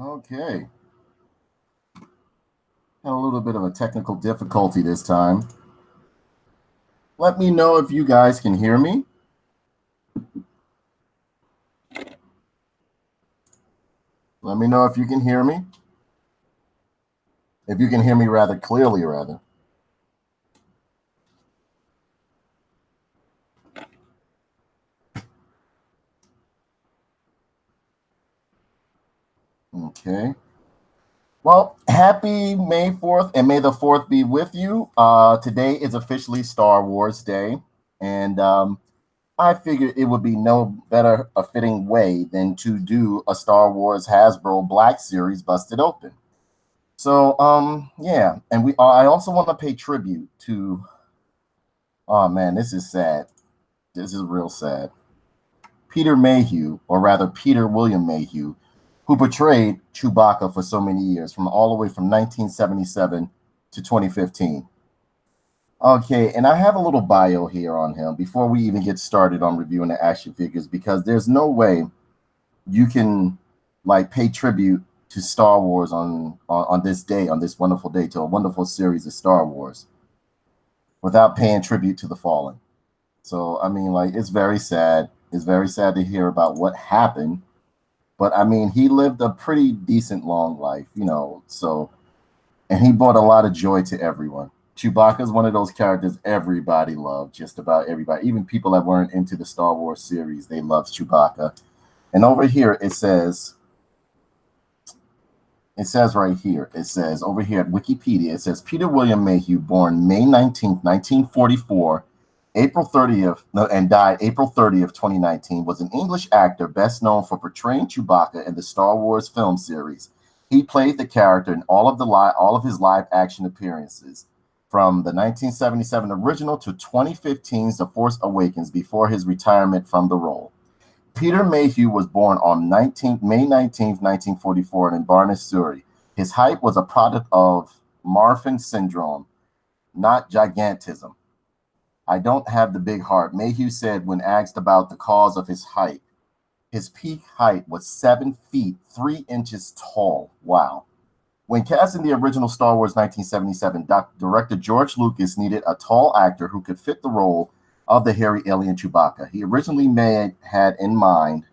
Okay. Had a little bit of a technical difficulty this time. Let me know if you guys can hear me. Let me know if you can hear me. If you can hear me rather clearly, rather. Okay. Well, happy May 4th, and may the 4th be with you. Today is officially Star Wars Day, and I figured it would be no better a fitting way than to do a Star Wars Hasbro Black Series Busted Open. So, yeah, and I also want to pay tribute to, oh man, this is sad. This is real sad. Peter Mayhew, or rather Peter William Mayhew, who portrayed Chewbacca for so many years, from all the way from 1977 to 2015. Okay, and I have a little bio here on him before we even get started on reviewing the action figures, because there's no way you can like pay tribute to Star Wars on this day, on this wonderful day, to a wonderful series of Star Wars, without paying tribute to the fallen. So I mean, like, it's very sad. It's very sad to hear about what happened. But I mean, he lived a pretty decent long life, so, and he brought a lot of joy to everyone. Chewbacca is one of those characters everybody loved, just about everybody. Even people that weren't into the Star Wars series, they loved Chewbacca. And over here it says right here, it says over here at Wikipedia, it says Peter William Mayhew, born May 19th, 1944, April 30th, no, and died April 30th, 2019, was an English actor best known for portraying Chewbacca in the Star Wars film series. He played the character in all of his live action appearances, from the 1977 original to 2015's The Force Awakens, before his retirement from the role. Peter Mayhew was born on May 19th, 1944 in Barnes, Surrey. His height was a product of Marfan syndrome, not gigantism. I don't have the big heart, Mayhew said when asked about the cause of his height. His peak height was 7 feet 3 inches tall. Wow. When casting the original Star Wars 1977, director George Lucas needed a tall actor who could fit the role of the hairy alien Chewbacca. He originally had in mind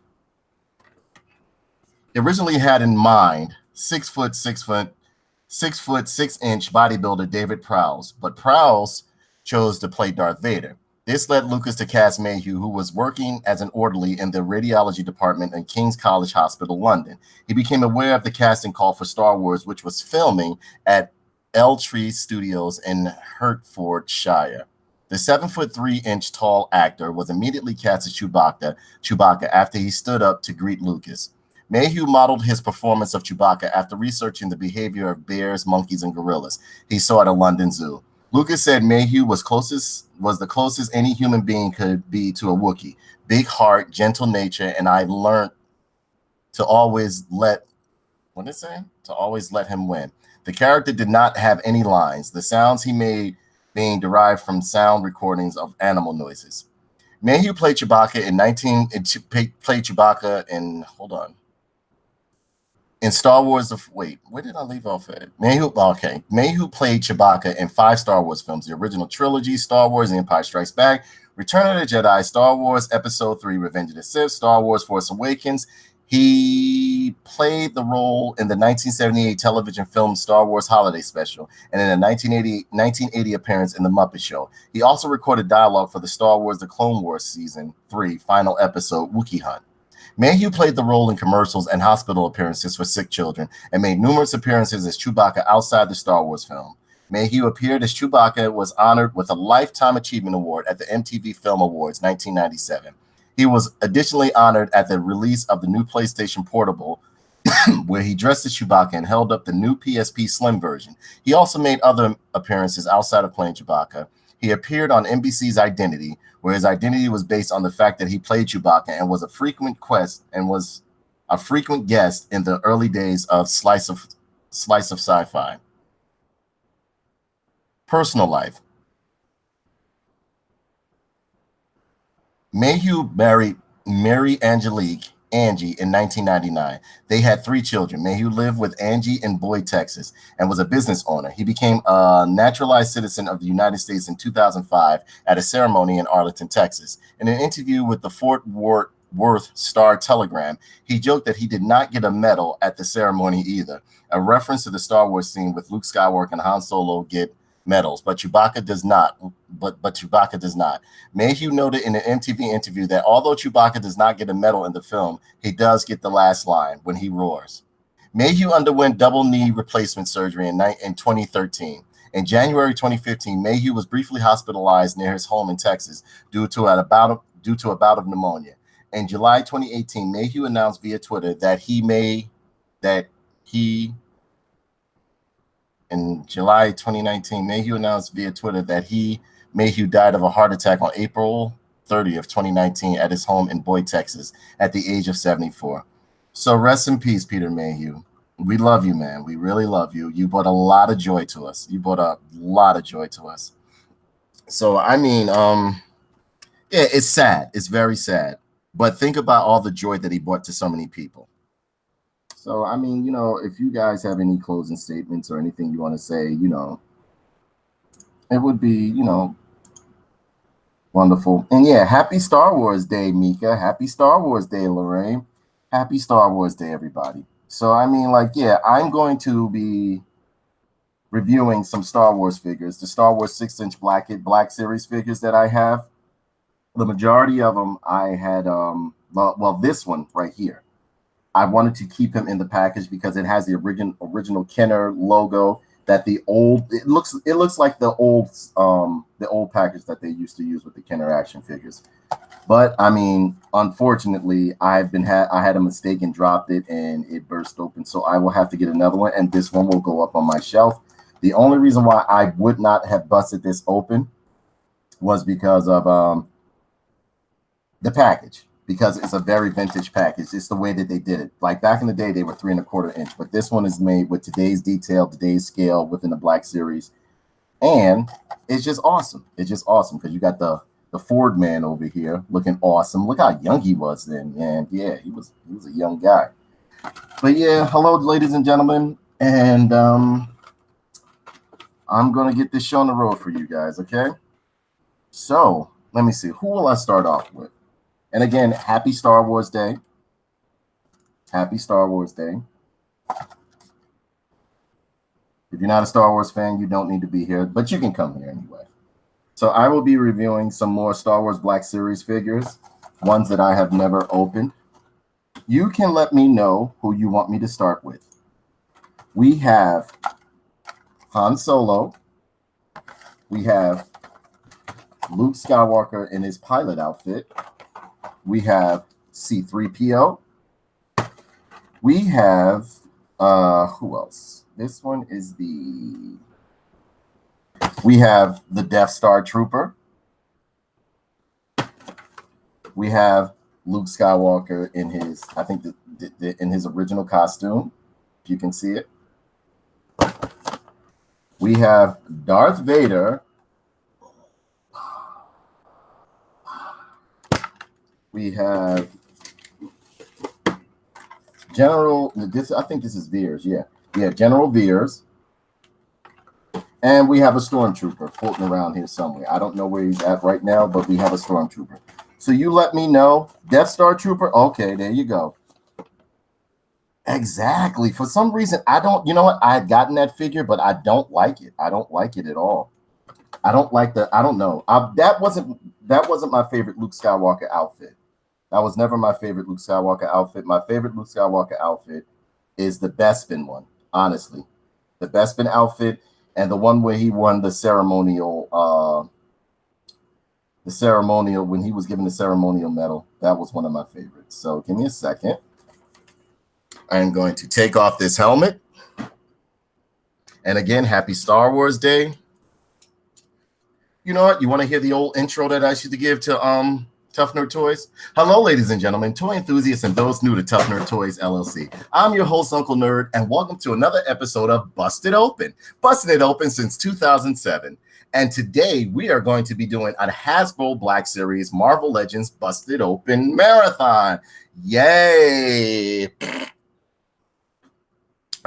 6'6" bodybuilder David Prowse, but Prowse chose to play Darth Vader. This led Lucas to cast Mayhew, who was working as an orderly in the radiology department in King's College Hospital, London. He became aware of the casting call for Star Wars, which was filming at Elstree Studios in Hertfordshire. The 7'3" tall actor was immediately cast as Chewbacca after he stood up to greet Lucas. Mayhew modeled his performance of Chewbacca after researching the behavior of bears, monkeys, and gorillas he saw at a London zoo. Lucas said Mayhew was the closest any human being could be to a Wookiee. Big heart, gentle nature, and I learned to always let him win. The character did not have any lines. The sounds he made being derived from sound recordings of animal noises. Mayhew played Chewbacca in Star Wars. Wait, where did I leave off at? Mayhew played Chewbacca in 5 Star Wars films: the original trilogy, Star Wars: The Empire Strikes Back, Return of the Jedi, Star Wars Episode 3, Revenge of the Sith, Star Wars: Force Awakens. He played the role in the 1978 television film Star Wars Holiday Special, and in a 1980 appearance in The Muppet Show. He also recorded dialogue for the Star Wars The Clone Wars Season 3 final episode, Wookiee Hunt. Mayhew played the role in commercials and hospital appearances for sick children, and made numerous appearances as Chewbacca outside the Star Wars film. Mayhew appeared as Chewbacca, was honored with a Lifetime Achievement Award at the MTV Film Awards 1997. He was additionally honored at the release of the new PlayStation Portable, where he dressed as Chewbacca and held up the new PSP Slim version. He also made other appearances outside of playing Chewbacca. He appeared on NBC's Identity, where his identity was based on the fact that he played Chewbacca, and was a frequent guest in the early days of Slice of Sci-Fi. Personal life. Mayhew married Mary Angelique Angie in 1999. They had 3 children. Mayhew lived with Angie in Boyd, Texas, and was a business owner. He became a naturalized citizen of the United States in 2005 at a ceremony in Arlington, Texas. In an interview with the Fort Worth Star-Telegram, he joked that he did not get a medal at the ceremony either, a reference to the Star Wars scene with Luke Skywalker and Han Solo get medals, but Chewbacca does not. But Chewbacca does not. Mayhew noted in an MTV interview that although Chewbacca does not get a medal in the film, he does get the last line when he roars. Mayhew underwent double knee replacement surgery in 2013. In January 2015, Mayhew was briefly hospitalized near his home in Texas due to a bout of pneumonia. In July 2018, Mayhew announced via Twitter in July 2019, Mayhew announced via Twitter that Mayhew died of a heart attack on April 30th, 2019 at his home in Boyd, Texas at the age of 74. So rest in peace, Peter Mayhew. We love you, man. We really love you. You brought a lot of joy to us. So, I mean, yeah, it's sad. It's very sad. But think about all the joy that he brought to so many people. So, I mean, you know, if you guys have any closing statements or anything you want to say, you know, it would be, you know, wonderful. And yeah, happy Star Wars Day, Mika. Happy Star Wars Day, Lorraine. Happy Star Wars Day, everybody. So, I mean, like, yeah, I'm going to be reviewing some Star Wars figures, the Star Wars 6-inch Black Series figures that I have. The majority of them I had, well, this one right here. I wanted to keep him in the package because it has the original Kenner logo that it looks like the old package that they used to use with the Kenner action figures. But I mean, unfortunately, I had a mistake and dropped it and it burst open. So I will have to get another one, and this one will go up on my shelf. The only reason why I would not have busted this open was because of the package. Because it's a very vintage package. It's the way that they did it. Like back in the day, they were 3 1/4 inch, but this one is made with today's detail, today's scale within the Black Series, and it's just awesome. It's just awesome because you got the Ford man over here looking awesome. Look how young he was then, and yeah, he was a young guy. But yeah, hello, ladies and gentlemen, and I'm gonna get this show on the road for you guys. Okay, so let me see. Who will I start off with? And again, happy Star Wars Day. Happy Star Wars Day. If you're not a Star Wars fan, you don't need to be here, but you can come here anyway. So I will be reviewing some more Star Wars Black Series figures, ones that I have never opened. You can let me know who you want me to start with. We have Han Solo. We have Luke Skywalker in his pilot outfit. We have C-3PO. We have, who else? This one is we have the Death Star Trooper. We have Luke Skywalker in his, I think, in his original costume. If you can see it. We have Darth Vader. We have General, I think this is Veers, yeah. Yeah, General Veers. And we have a Stormtrooper floating around here somewhere. I don't know where he's at right now, but we have a Stormtrooper. So you let me know. Death Star Trooper? Okay, there you go. Exactly. For some reason, you know what? I had gotten that figure, but I don't like it. I don't like it at all. I don't like I don't know. That wasn't my favorite Luke Skywalker outfit. That was never my favorite Luke Skywalker outfit. My favorite Luke Skywalker outfit is the Bespin one, honestly. The Bespin outfit and the one where he won the ceremonial, when he was given the ceremonial medal. That was one of my favorites. So give me a second. I'm going to take off this helmet. And again, happy Star Wars Day. You know what? You want to hear the old intro that I used to give to Tough Nerd Toys? Hello, ladies and gentlemen, toy enthusiasts and those new to Tough Nerd Toys LLC. I'm your host, Uncle Nerd, and welcome to another episode of Busted Open. Busted It Open since 2007. And today we are going to be doing a Hasbro Black Series Marvel Legends Busted Open Marathon. Yay!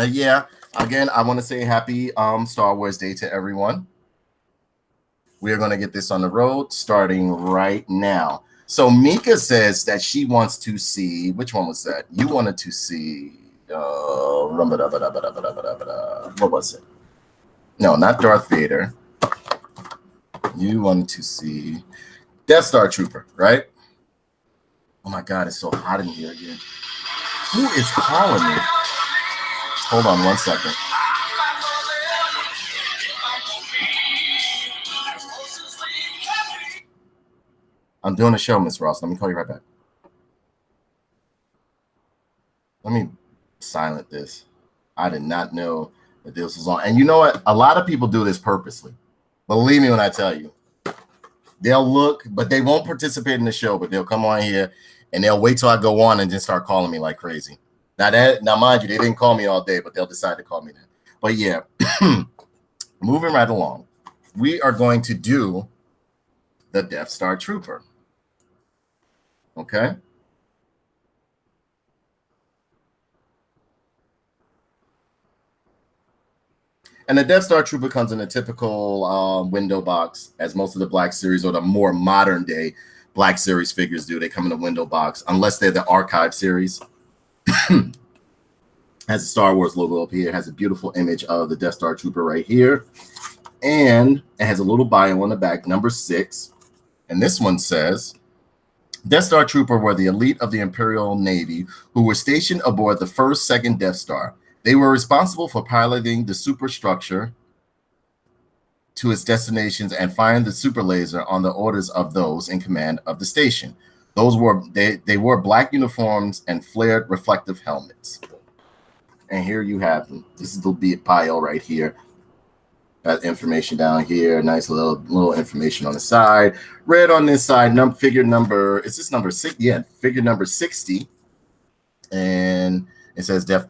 Yeah, again, I want to say happy Star Wars Day to everyone. We are going to get this on the road starting right now. So Mika says that she wants to see, which one was that? You wanted to see, what was it? No, not Darth Vader. You wanted to see Death Star Trooper, right? Oh my God, it's so hot in here again. Who is calling me? Hold on 1 second. I'm doing a show, Miss Ross. Let me call you right back. Let me silent this. I did not know that this was on. And you know what? A lot of people do this purposely. Believe me when I tell you. They'll look, but they won't participate in the show, but they'll come on here and they'll wait till I go on and just start calling me like crazy. Now, mind you, they didn't call me all day, but they'll decide to call me then. But yeah, moving right along, we are going to do the Death Star Trooper. Okay. And the Death Star Trooper comes in a typical window box, as most of the Black Series or the more modern day Black Series figures do. They come in a window box, unless they're the Archive series. Has a Star Wars logo up here. It has a beautiful image of the Death Star Trooper right here. And it has a little bio on the back, number 6. And this one says, Death Star Trooper were the elite of the Imperial Navy who were stationed aboard the first, second Death Star. They were responsible for piloting the superstructure to its destinations and firing the super laser on the orders of those in command of the station. Those were they wore black uniforms and flared reflective helmets. And here you have them. This is the bio right here. Got information down here. Nice little information on the side. Red on this side. Figure number. Is this number 6? Yeah, figure number 60. And it says Death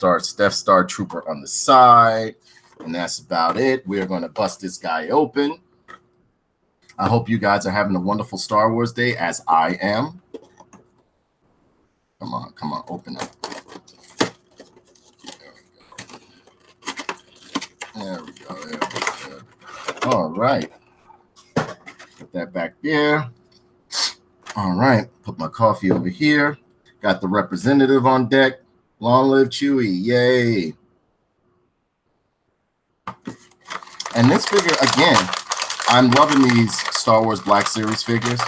Star Trooper on the side. And that's about it. We're going to bust this guy open. I hope you guys are having a wonderful Star Wars day, as I am. Come on, open up. There we go. All right. Put that back there. All right. Put my coffee over here. Got the representative on deck. Long live Chewie. Yay. And this figure, again, I'm loving these Star Wars Black Series figures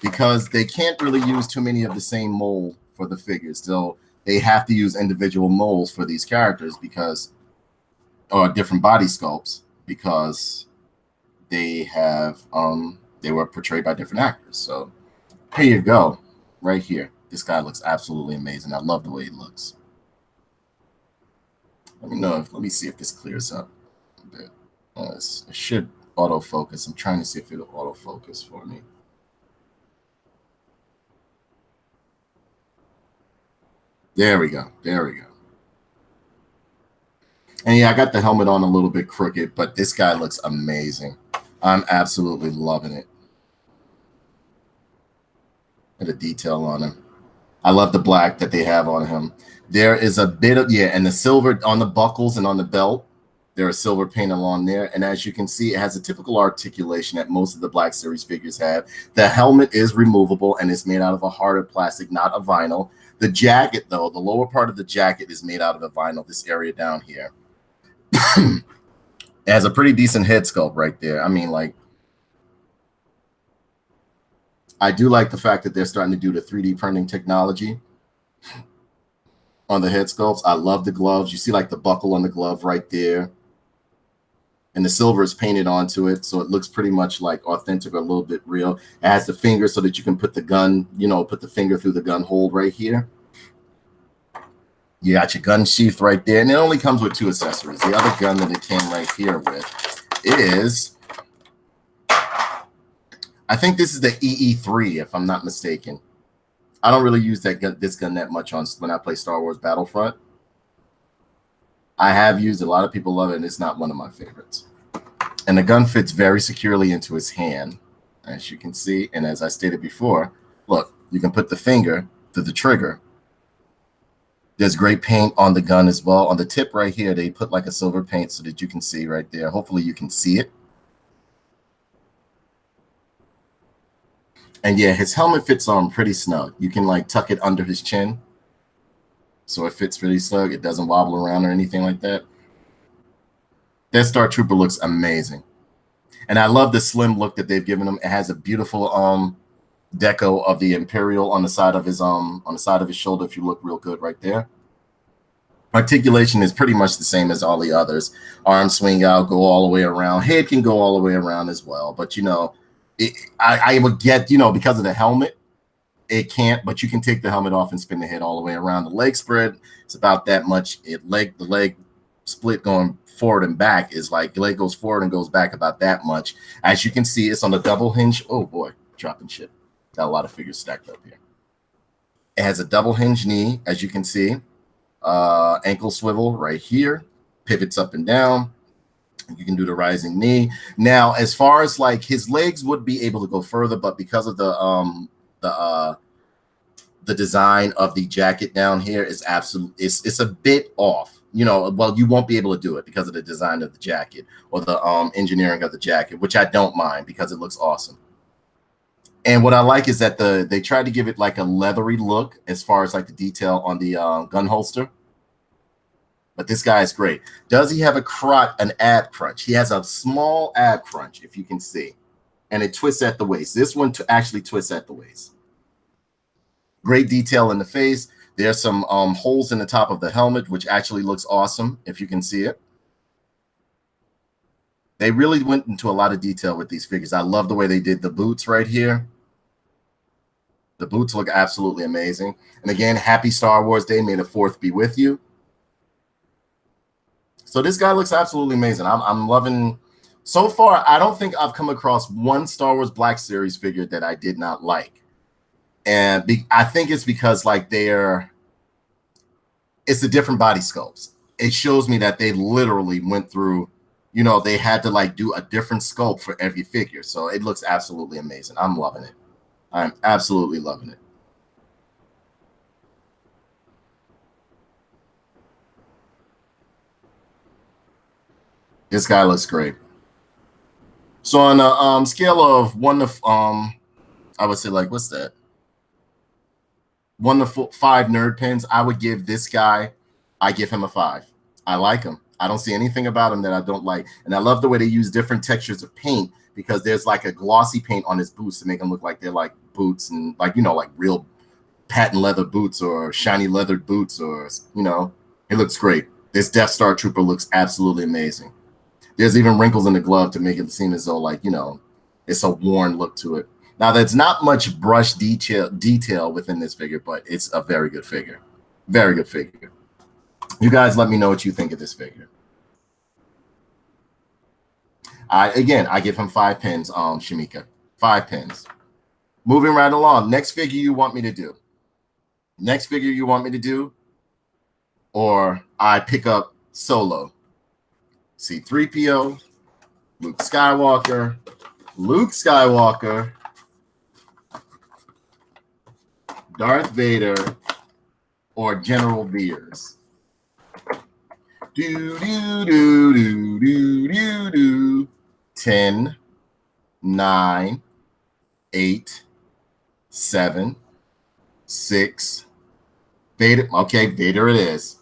because they can't really use too many of the same mold for the figures. So they have to use individual molds for these characters because, or different body sculpts, because they have they were portrayed by different actors. So here you go, right here. This guy looks absolutely amazing. I love the way he looks. Let me see if this clears up a bit. It should autofocus. I'm trying to see if it'll autofocus for me. There we go. And yeah, I got the helmet on a little bit crooked, but this guy looks amazing. I'm absolutely loving it. And the detail on him. I love the black that they have on him. There is a bit of, and the silver on the buckles and on the belt. There is silver paint along there. And as you can see, it has a typical articulation that most of the Black Series figures have. The helmet is removable and it's made out of a harder plastic, not a vinyl. The jacket, though, the lower part of the jacket is made out of a vinyl, this area down here. It has a pretty decent head sculpt right there. I mean, like, I do like the fact that they're starting to do the 3D printing technology on the head sculpts. I love the gloves. You see like the buckle on the glove right there. And the silver is painted onto it, so it looks pretty much like authentic or a little bit real. It has the finger so that you can put the gun, put the finger through the gun hold right here. You got your gun sheath right there, and it only comes with 2 accessories. The other gun that it came right here with is, I think this is the EE3, if I'm not mistaken. I don't really use this gun that much when I play Star Wars Battlefront. I have used it. A lot of people love it, and it's not one of my favorites. And the gun fits very securely into his hand, as you can see. And as I stated before, look, you can put the finger to the trigger. There's great paint on the gun as well. On the tip right here, they put like a silver paint so that you can see right there. Hopefully you can see it. And yeah, his helmet fits on pretty snug. You can like tuck it under his chin, so it fits really snug. It doesn't wobble around or anything like that. That Star Trooper looks amazing. And I love the slim look that they've given him. It has a beautiful deco of the Imperial on the side of his shoulder. If you look real good right there. Articulation is pretty much the same as all the others. Arms swing out, go all the way around. Head can go all the way around as well. But you know, I would get, you know, because of the helmet, it can't, but you can take the helmet off and spin the head all the way around. The leg spread, it's about that much. The leg split going forward and back is like the leg goes forward and goes back about that much. As you can see, it's on the double hinge. Oh boy, dropping shit. Got a lot of figures stacked up here. It has a double hinge knee, as you can see. Ankle swivel right here, pivots up and down. You can do the rising knee. Now, as far as like his legs would be able to go further, but because of the design of the jacket down here is absolutely, it's a bit off. You know, well, you won't be able to do it because of the design of the jacket or the engineering of the jacket, which I don't mind because it looks awesome. And what I like is that they tried to give it like a leathery look as far as like the detail on the gun holster. But this guy is great. Does he have an ab crunch? He has a small ab crunch, if you can see. And it twists at the waist. This one actually twists at the waist. Great detail in the face. There's some holes in the top of the helmet, which actually looks awesome, if you can see it. They really went into a lot of detail with these figures. I love the way they did the boots right here. The boots look absolutely amazing. And again, happy Star Wars Day. May the 4th be with you. So this guy looks absolutely amazing. I'm loving. So far, I don't think I've come across one Star Wars Black Series figure that I did not like. And I think it's because like it's the different body sculpts. It shows me that they literally went through, you know, they had to like do a different sculpt for every figure. So it looks absolutely amazing. I'm loving it. I'm absolutely loving it. This guy looks great. So on a scale of 1 to I would say like, what's that? 1 to 5 nerd pins. I would give this guy, I give him a 5. I like him. I don't see anything about him that I don't like. And I love the way they use different textures of paint because there's like a glossy paint on his boots to make them look like they're like boots and like, you know, like real patent leather boots or shiny leathered boots or, you know, it looks great. This Death Star Trooper looks absolutely amazing. There's even wrinkles in the glove to make it seem as though like, you know, it's a worn look to it. Now, there's not much brush detail within this figure, but it's a very good figure. Very good figure. You guys let me know what you think of this figure. I give him 5 pins, Ms.Mika. 5 pins. Moving right along. Next figure you want me to do? Next figure you want me to do? Or I pick up Solo. C-3PO, Luke Skywalker, Darth Vader, or General Veers. Do do do do do do do. 10, 9, 8, 7, 6. Vader. Okay, Vader it is.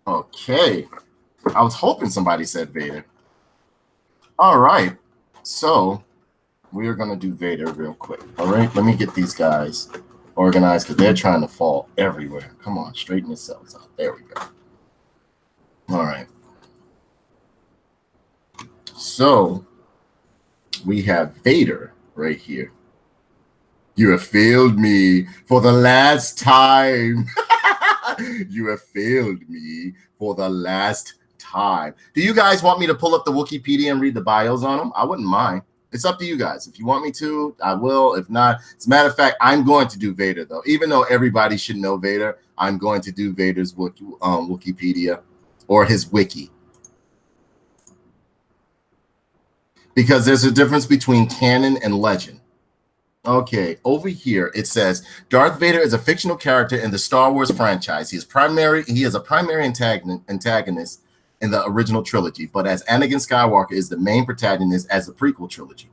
Okay. I was hoping somebody said Vader. All right. So we are going to do Vader real quick. All right. Let me get these guys organized because they're trying to fall everywhere. Come on. Straighten yourselves out. There we go. All right. So we have Vader right here. You have failed me for the last time. You have failed me for the last time. Do you guys want me to pull up the Wikipedia and read the bios on them? I wouldn't mind. It's up to you guys. If you want me to, I will. If not, as a matter of fact, I'm going to do Vader, though. Even though everybody should know Vader, I'm going to do Vader's Wikipedia or his wiki. because there's a difference between canon and legend. Okay, over here it says Darth Vader is a fictional character in the Star Wars franchise. He is a primary antagonist in the original trilogy, but as Anakin Skywalker is the main protagonist as the prequel trilogy.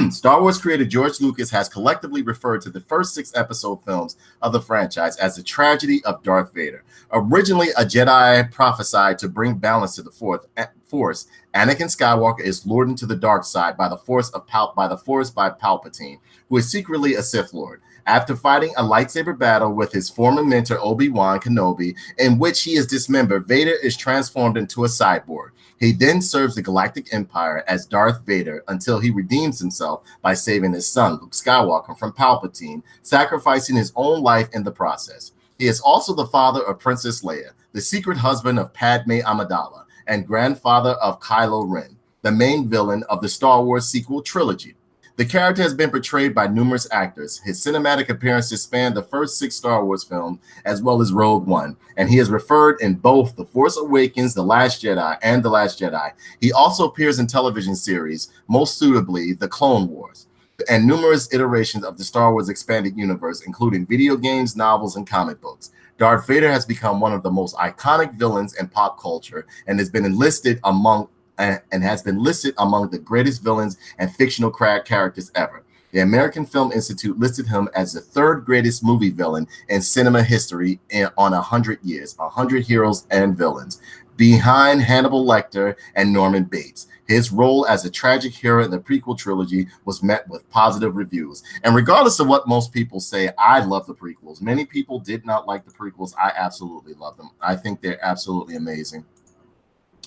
Star Wars creator George Lucas has collectively referred to the first 6 episode films of the franchise as the tragedy of Darth Vader. Originally a Jedi prophesied to bring balance to the Force, Anakin Skywalker is lured into the dark side by the Force by Palpatine, who is secretly a Sith Lord. After fighting a lightsaber battle with his former mentor Obi-Wan Kenobi, in which he is dismembered, Vader is transformed into a cyborg. He then serves the Galactic Empire as Darth Vader until he redeems himself by saving his son, Luke Skywalker, from Palpatine, sacrificing his own life in the process. He is also the father of Princess Leia, the secret husband of Padme Amidala, and grandfather of Kylo Ren, the main villain of the Star Wars sequel trilogy. The character has been portrayed by numerous actors. His cinematic appearances span the first 6 Star Wars films, as well as Rogue One, and he is referred in both The Force Awakens, The Last Jedi, and The Last Jedi. He also appears in television series, most suitably The Clone Wars, and numerous iterations of the Star Wars expanded universe, including video games, novels, and comic books. Darth Vader has become one of the most iconic villains in pop culture and has been listed among the greatest villains and fictional characters ever. The American Film Institute listed him as the 3rd greatest movie villain in cinema history on 100 years, 100 heroes and villains, behind Hannibal Lecter and Norman Bates. His role as a tragic hero in the prequel trilogy was met with positive reviews. And regardless of what most people say, I love the prequels. Many people did not like the prequels. I absolutely love them. I think they're absolutely amazing.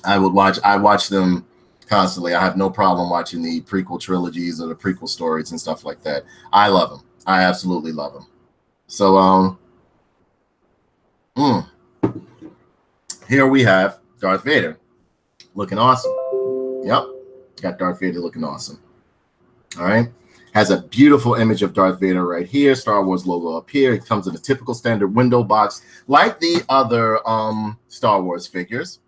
I watch them constantly. I have no problem watching the prequel trilogies or the prequel stories and stuff like that. I love them. I absolutely love them. So, here we have Darth Vader looking awesome. Yep, got Darth Vader looking awesome. All right, has a beautiful image of Darth Vader right here. Star Wars logo up here. It comes in a typical standard window box, like the other Star Wars figures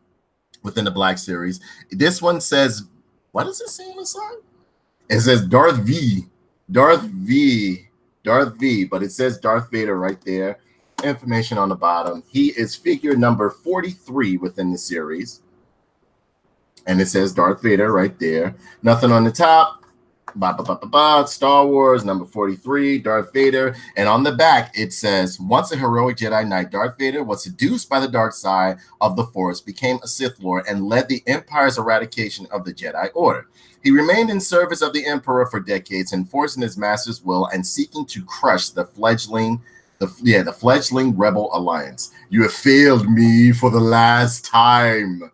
within the Black Series. This one says, what does it say on the side? It says Darth V, but it says Darth Vader right there. Information on the bottom. He is figure number 43 within the series. And it says Darth Vader right there. Nothing on the top. Star Wars number 43, Darth Vader. And on the back, it says, once a heroic Jedi Knight, Darth Vader was seduced by the dark side of the Force, became a Sith Lord, and led the Empire's eradication of the Jedi Order. He remained in service of the Emperor for decades, enforcing his master's will and seeking to crush the fledgling Rebel Alliance. You have failed me for the last time.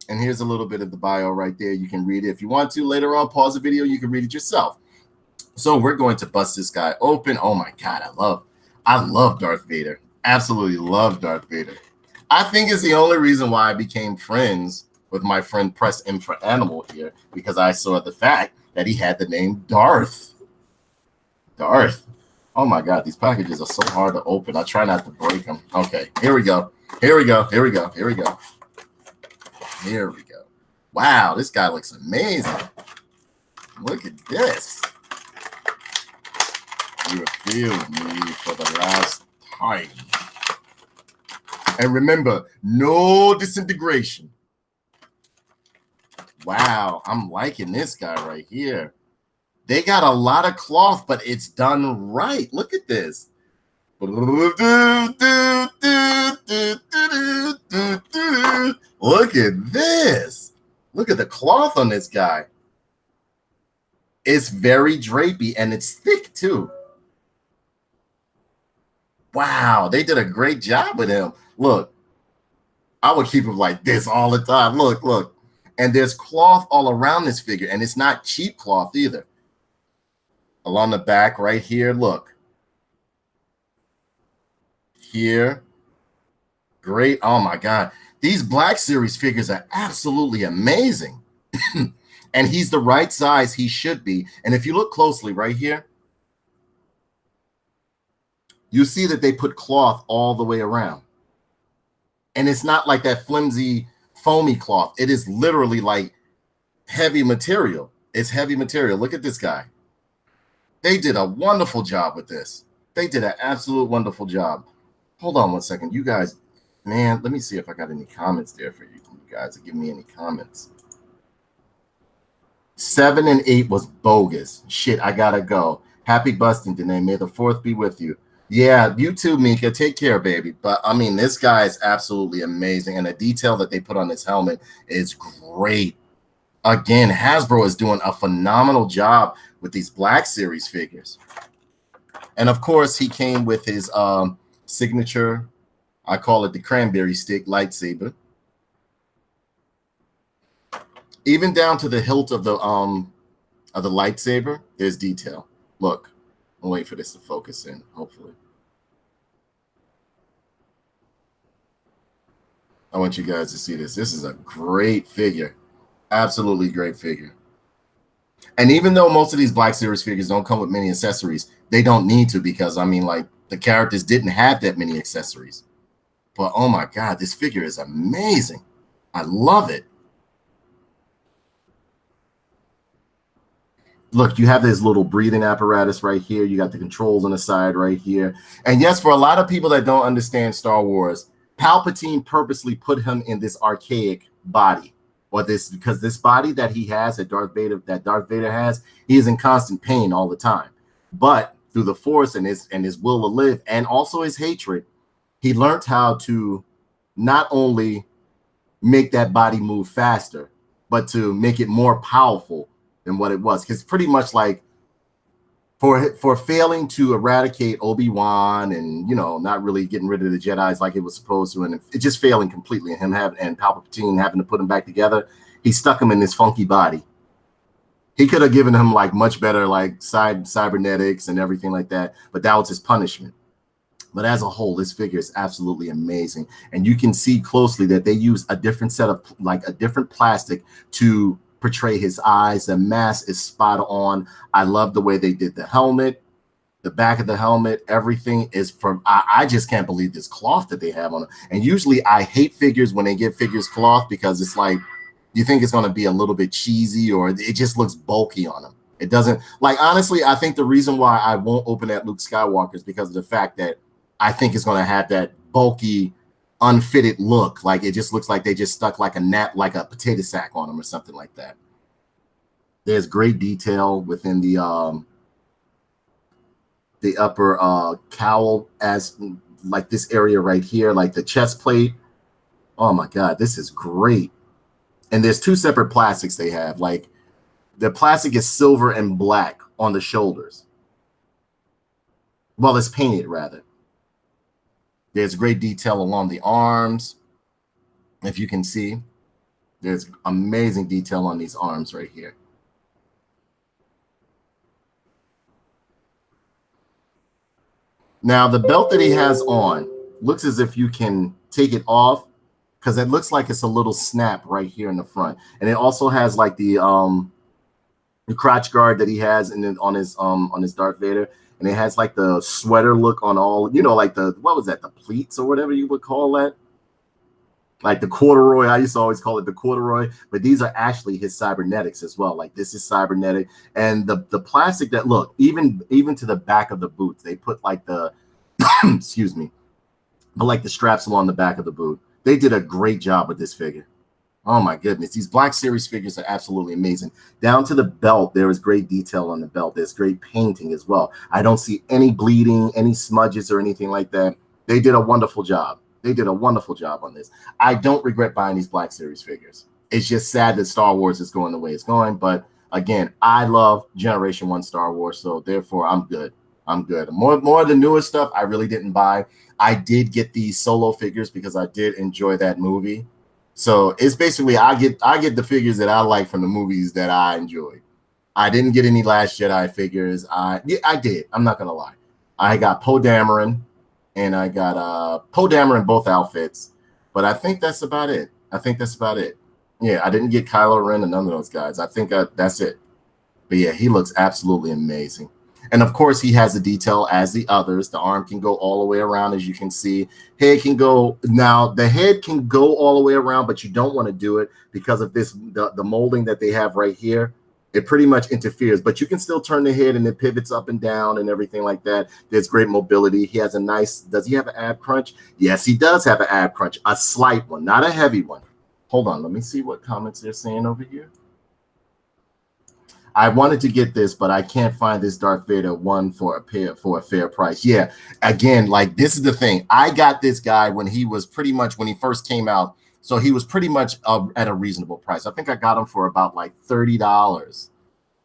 And here's a little bit of the bio right there. You can read it if you want to. Later on, pause the video. You can read it yourself. So we're going to bust this guy open. Oh my God, I love Darth Vader. Absolutely love Darth Vader. I think it's the only reason why I became friends with my friend Press M for Animal here, because I saw the fact that he had the name Darth. Darth. Oh my God, these packages are so hard to open. I try not to break them. Okay, here we go. Here we go. Wow, this guy looks amazing. Look at this. You have failed me for the last time. And remember, no disintegration. Wow, I'm liking this guy right here. They got a lot of cloth, but it's done right. Look at this. Look at this. Look at the cloth on this guy. It's very drapey and it's thick too. Wow, they did a great job with him. Look, I would keep him like this all the time. Look. And there's cloth all around this figure, and it's not cheap cloth either. Along the back right here, look. Here. Great. Oh my God. These Black Series figures are absolutely amazing. And he's the right size he should be. And if you look closely right here, you see that they put cloth all the way around. And it's not like that flimsy, foamy cloth. It is literally like heavy material. It's heavy material. Look at this guy. They did a wonderful job with this. They did an absolute wonderful job. Hold on one second. You guys, man, let me see if I got any comments there for you guys to give me any comments. 7 and 8 was bogus. Shit, I gotta go. Happy busting, Danae. May the 4th be with you. Yeah, you too, Mika. Take care, baby. But I mean, this guy is absolutely amazing, and the detail that they put on his helmet is great. Again, Hasbro is doing a phenomenal job with these Black Series figures. And of course, he came with his signature, I call it the cranberry stick lightsaber. Even down to the hilt of the lightsaber, there's detail. Look, I'll wait for this to focus in, hopefully. I want you guys to see this. This is a great figure. Absolutely great figure. And even though most of these Black Series figures don't come with many accessories, they don't need to, because I mean, like, the characters didn't have that many accessories. But oh my God, this figure is amazing. I love it. Look, you have this little breathing apparatus right here. You got the controls on the side right here. And yes, for a lot of people that don't understand Star Wars, Palpatine purposely put him in this archaic body, or this, because this body that he has, that Darth Vader has, he is in constant pain all the time. But through the Force and his will to live, and also his hatred, he learned how to not only make that body move faster, but to make it more powerful than what it was. Because pretty much like for failing to eradicate Obi-Wan and, you know, not really getting rid of the Jedis like it was supposed to, and it just failing completely, and Palpatine having to put him back together, he stuck him in this funky body. He could have given him like much better like cybernetics and everything like that, but that was his punishment. But as a whole, this figure is absolutely amazing, and you can see closely that they use a different set of, like, a different plastic to portray his eyes. The mask is spot on. I love the way they did the helmet, the back of the helmet. Everything is from, I just can't believe this cloth that they have on it. And usually I hate figures when they get figures cloth, because it's like, you think it's going to be a little bit cheesy, or it just looks bulky on them. It doesn't, like, honestly, I think the reason why I won't open that Luke Skywalker is because of the fact that I think it's going to have that bulky, unfitted look. Like, it just looks like they just stuck like a potato sack on them or something like that. There's great detail within the upper cowl, as like this area right here, like the chest plate. Oh my God, this is great. And there's two separate plastics they have. Like, the plastic is silver and black on the shoulders. Well, it's painted rather. There's great detail along the arms. If you can see, there's amazing detail on these arms right here. Now, the belt that he has on looks as if you can take it off, because it looks like it's a little snap right here in the front. And it also has like the crotch guard that he has on his Darth Vader. And it has like the sweater look on all, you know, like the, what was that, the pleats or whatever you would call that? Like the corduroy. I used to always call it the corduroy, but these are actually his cybernetics as well. Like, this is cybernetic. And the plastic that, look, even to the back of the boots, they put like the, excuse me, but like the straps along the back of the boot. They did a great job with this figure. Oh my goodness. These Black Series figures are absolutely amazing. Down to the belt, there is great detail on the belt. There's great painting as well. I don't see any bleeding, any smudges or anything like that. They did a wonderful job. They did a wonderful job on this. I don't regret buying these Black Series figures. It's just sad that Star Wars is going the way it's going. But again, I love Generation 1 Star Wars, so therefore I'm good. I'm good. More of the newer stuff I really didn't buy. I did get these Solo figures because I did enjoy that movie. So it's basically I get the figures that I like from the movies that I enjoyed. I didn't get any Last Jedi figures. I did. I'm not gonna lie. I got Poe Dameron, and I got Poe Dameron both outfits. But I think that's about it. Yeah, I didn't get Kylo Ren and none of those guys. I think that's it. But yeah, he looks absolutely amazing. And of course, he has the detail as the others. The arm can go all the way around, as you can see. Head can go, now the head can go all the way around, but you don't want to do it because of this, the molding that they have right here. It pretty much interferes, but you can still turn the head and it pivots up and down and everything like that. There's great mobility. He has a nice, does he have an ab crunch? Yes, he does have an ab crunch, a slight one, not a heavy one. Hold on, let me see what comments they're saying over here. I wanted to get this, but I can't find this Darth Vader one for a fair price. Yeah, again, like this is the thing. I got this guy when he was pretty much, when he first came out. So he was pretty much at a reasonable price. I think I got him for about like $30.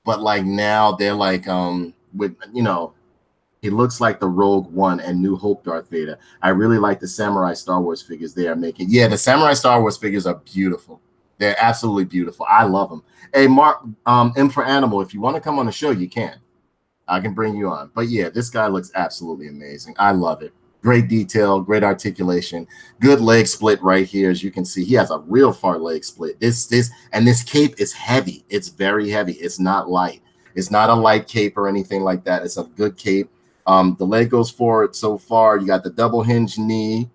But like now they're like, with, you know, he looks like the Rogue One and New Hope Darth Vader. I really like the Samurai Star Wars figures they are making. Yeah, the Samurai Star Wars figures are beautiful. They're absolutely beautiful. I love them. Hey, Mark, M for Animal, if you want to come on the show, you can. I can bring you on. But yeah, this guy looks absolutely amazing. I love it. Great detail, great articulation, good leg split right here. As you can see, he has a real far leg split. This cape is heavy. It's very heavy. It's not light. It's not a light cape or anything like that. It's a good cape. The leg goes forward so far. You got the double hinge knee.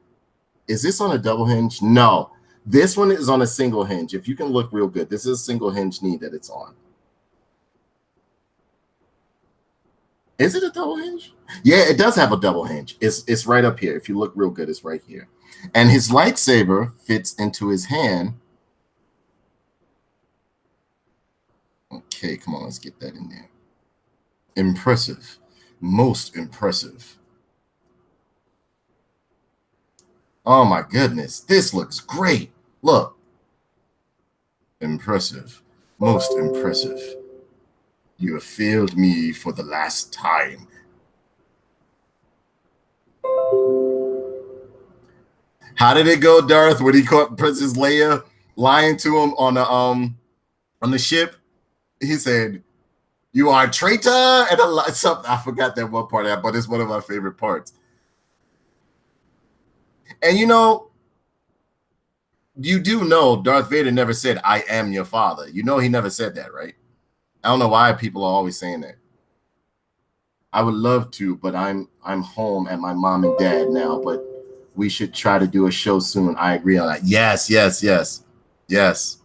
Is this on a double hinge? No. This one is on a single hinge. If you can look real good, this is a single hinge knee that it's on. Is it a double hinge? Yeah, it does have a double hinge. It's right up here. If you look real good, it's right here. And his lightsaber fits into his hand. Okay, come on, let's get that in there. Impressive. Most impressive. Oh my goodness, this looks great. Look. Impressive. Most impressive. You have failed me for the last time. How did it go, Darth, when he caught Princess Leia lying to him on the ship? He said, "You are a traitor," and something. I forgot that one part of that, but it's one of my favorite parts. And you know, you do know Darth Vader never said, "I am your father." You know he never said that, right? I don't know why people are always saying that. I would love to, but I'm home at my mom and dad now, but we should try to do a show soon. I agree on that. Yes, yes, yes, yes.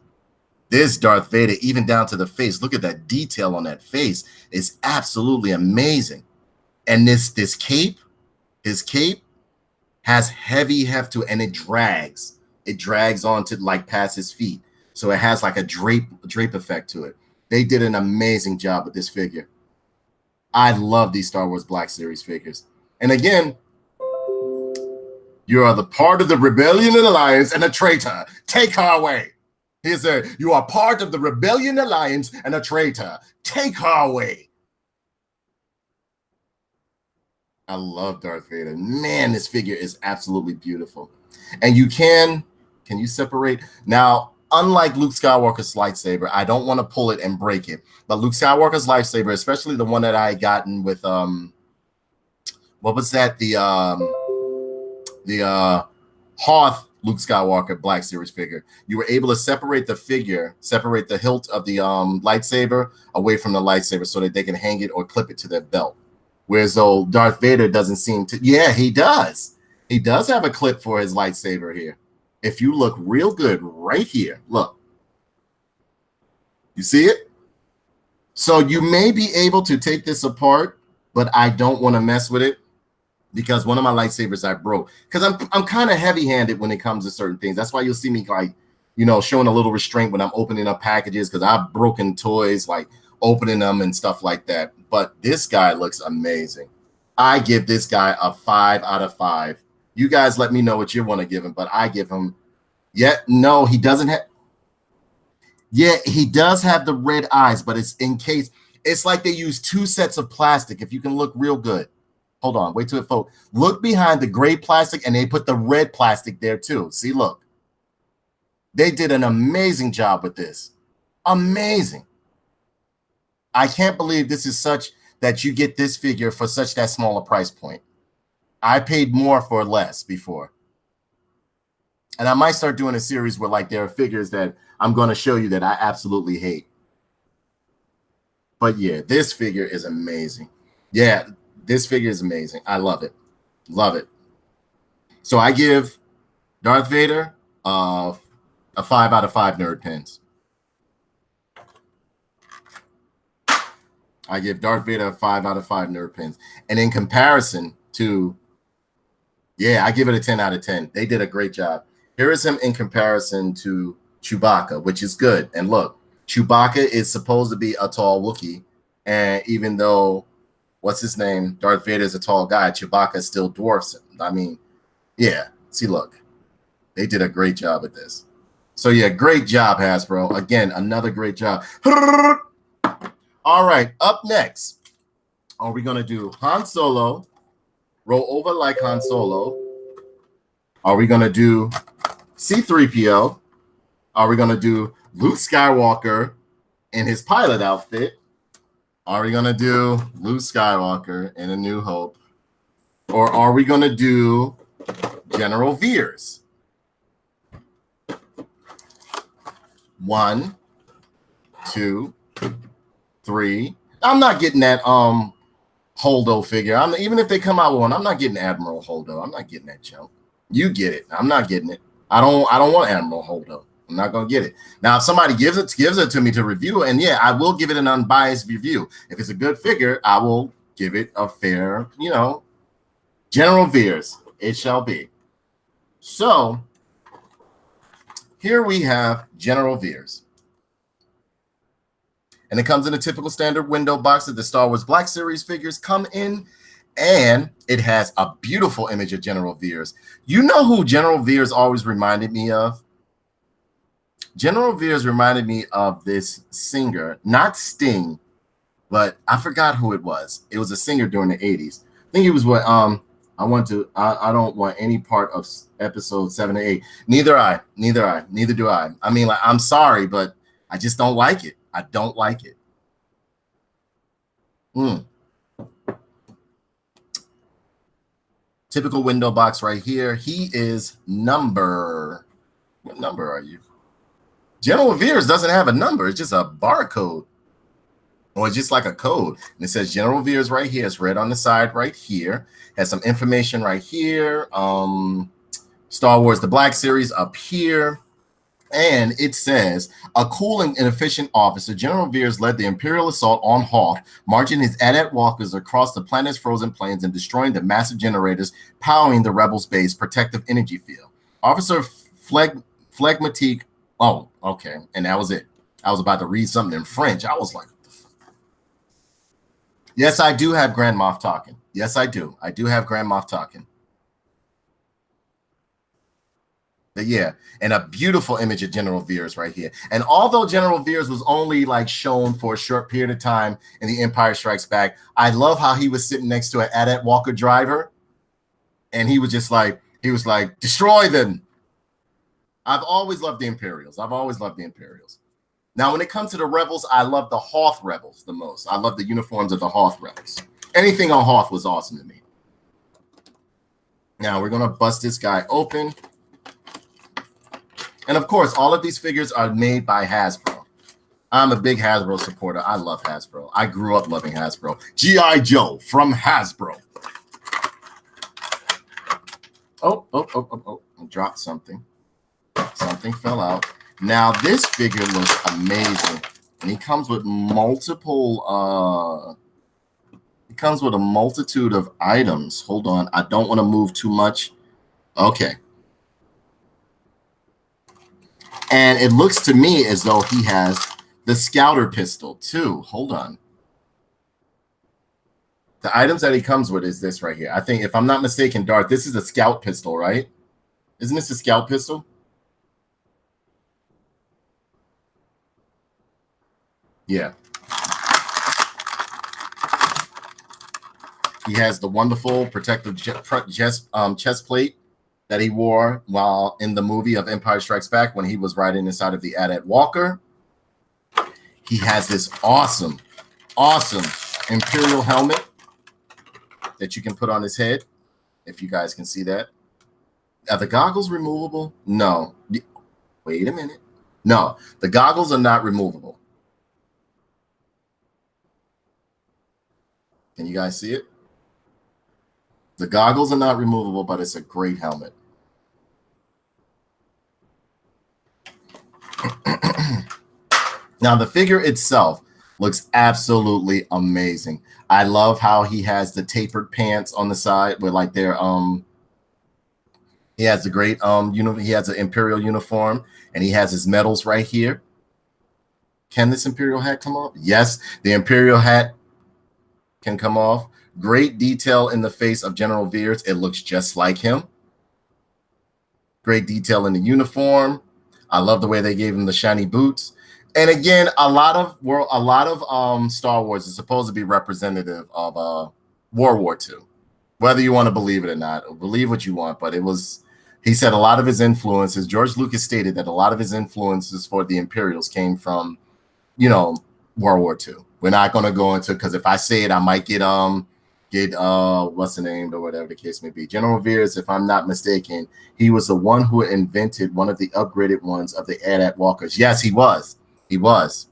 This Darth Vader, even down to the face, look at that detail on that face. It's absolutely amazing. And this cape, his cape has heavy heft to it, and it drags. It drags on to like past his feet. So it has like a drape effect to it. They did an amazing job with this figure. I love these Star Wars Black Series figures. And again, you are the part of the Rebellion and Alliance and a traitor. Take her away. He said, "You are part of the Rebellion Alliance and a traitor. Take her away." I love Darth Vader. Man, this figure is absolutely beautiful. And you can you separate? Now, unlike Luke Skywalker's lightsaber, I don't want to pull it and break it. But Luke Skywalker's lightsaber, especially the one that I gotten with what was that? The Hoth Luke Skywalker Black Series figure. You were able to separate the figure, separate the hilt of the lightsaber away from the lightsaber so that they can hang it or clip it to their belt. Whereas though Darth Vader doesn't seem to, yeah, he does. He does have a clip for his lightsaber here. If you look real good right here, look. You see it? So you may be able to take this apart, but I don't want to mess with it because one of my lightsabers I broke. Because I'm kind of heavy-handed when it comes to certain things. That's why you'll see me like, you know, showing a little restraint when I'm opening up packages because I've broken toys, like opening them and stuff like that. But this guy looks amazing. I give this guy a 5 out of 5. You guys let me know what you want to give him, but I give him, no, he doesn't have, he does have the red eyes, but it's in case, it's like they use 2 sets of plastic. If you can look real good. Hold on, wait till it folks. Look behind the gray plastic and they put the red plastic there too. See, look. They did an amazing job with this. Amazing. I can't believe this is such that you get this figure for such that small a price point. I paid more for less before. And I might start doing a series where like there are figures that I'm going to show you that I absolutely hate. But yeah, this figure is amazing. Yeah, this figure is amazing. I love it. Love it. So I give Darth Vader a 5 out of 5 nerd pins. I give Darth Vader a 5 out of 5 nerd pins. And in comparison to, yeah, I give it a 10 out of 10. They did a great job. Here is him in comparison to Chewbacca, which is good. And look, Chewbacca is supposed to be a tall Wookiee. And even though, what's his name? Darth Vader is a tall guy, Chewbacca still dwarfs him. I mean, yeah. See, look. They did a great job at this. So, yeah, great job, Hasbro. Again, another great job. All right, up next, are we going to do Han Solo, roll over like Han Solo? Are we going to do C-3PO? Are we going to do Luke Skywalker in his pilot outfit? Are we going to do Luke Skywalker in A New Hope? Or are we going to do General Veers? 1, 2, 3. I'm not getting that Holdo figure. Even if they come out with one, I'm not getting Admiral Holdo. I'm not getting that junk. You get it. I'm not getting it. I don't want Admiral Holdo. I'm not gonna get it. Now, if somebody gives it to me to review, and yeah, I will give it an unbiased review. If it's a good figure, I will give it a fair, General Veers. It shall be. So here we have General Veers. And it comes in a typical standard window box that the Star Wars Black Series figures come in. And it has a beautiful image of General Veers. You know who General Veers always reminded me of? General Veers reminded me of this singer, not Sting, but I forgot who it was. It was a singer during the 80s. I think it was what I don't want any part of episode 7 or 8. Neither do I. I mean, like, I'm sorry, but I just don't like it. I don't like it. Typical window box right here. He is number. What number are you? General Veers doesn't have a number. It's just a barcode. Or it's just like a code. And it says General Veers right here. It's red on the side right here. Has some information right here. Star Wars The Black Series up here. And it says, a cool and efficient officer, General Veers led the Imperial assault on Hoth, marching his AT-AT walkers across the planet's frozen plains and destroying the massive generators powering the rebels' base protective energy field. Officer Phlegmatique. Oh, okay. And that was it. I was about to read something in French. I was like, yes, I do have Grand Moff talking. Yes, I do. I do have Grand Moff talking. But yeah, and a beautiful image of General Veers right here. And although General Veers was only like shown for a short period of time in The Empire Strikes Back, I love how he was sitting next to an AT-AT Walker driver, and he was like, destroy them. I've always loved the Imperials. Now, when it comes to the Rebels, I love the Hoth Rebels the most. I love the uniforms of the Hoth Rebels. Anything on Hoth was awesome to me. Now, we're going to bust this guy open. And, of course, all of these figures are made by Hasbro. I'm a big Hasbro supporter. I love Hasbro. I grew up loving Hasbro. G.I. Joe from Hasbro. Oh. I dropped something. Something fell out. Now, this figure looks amazing. And he comes with multiple... It comes with a multitude of items. Hold on. I don't want to move too much. Okay. And it looks to me as though he has the Scouter pistol, too. Hold on. The items that he comes with is this right here. I think, if I'm not mistaken, Darth, this is a Scout pistol, right? Isn't this a Scout pistol? Yeah. He has the wonderful protective chest plate that he wore while in the movie of Empire Strikes Back when he was riding inside of the AT-AT Walker. He has this awesome Imperial helmet that you can put on his head, if you guys can see that. Are the goggles removable? No. Wait a minute. No, the goggles are not removable. Can you guys see it? The goggles are not removable, but it's a great helmet. Now, the figure itself looks absolutely amazing. I love how he has the tapered pants on the side with like their he has the great he has an Imperial uniform and he has his medals right here. Can this Imperial hat come off? Yes, the Imperial hat can come off. Great detail in the face of General Veers. It looks just like him. Great detail in the uniform. I love the way they gave him the shiny boots. And again, a lot of Star Wars is supposed to be representative of World War II. Whether you want to believe it or not, believe what you want, but it was, he said a lot of his influences, George Lucas stated that a lot of his influences for the Imperials came from, World War II. We're not going to go into, because if I say it, I might get what's the name or whatever the case may be. General Veers, if I'm not mistaken, he was the one who invented one of the upgraded ones of the AT-AT walkers. Yes, he was. He was.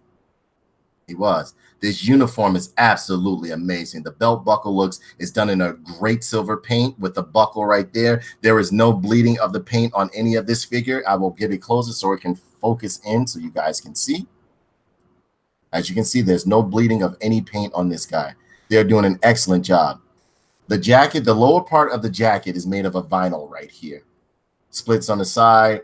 This uniform is absolutely amazing. The belt buckle is done in a great silver paint with the buckle right there. There is no bleeding of the paint on any of this figure. I will get it closer so it can focus in so you guys can see. As you can see, there's no bleeding of any paint on this guy. They're doing an excellent job. The jacket, the lower part of the jacket is made of a vinyl right here. Splits on the side.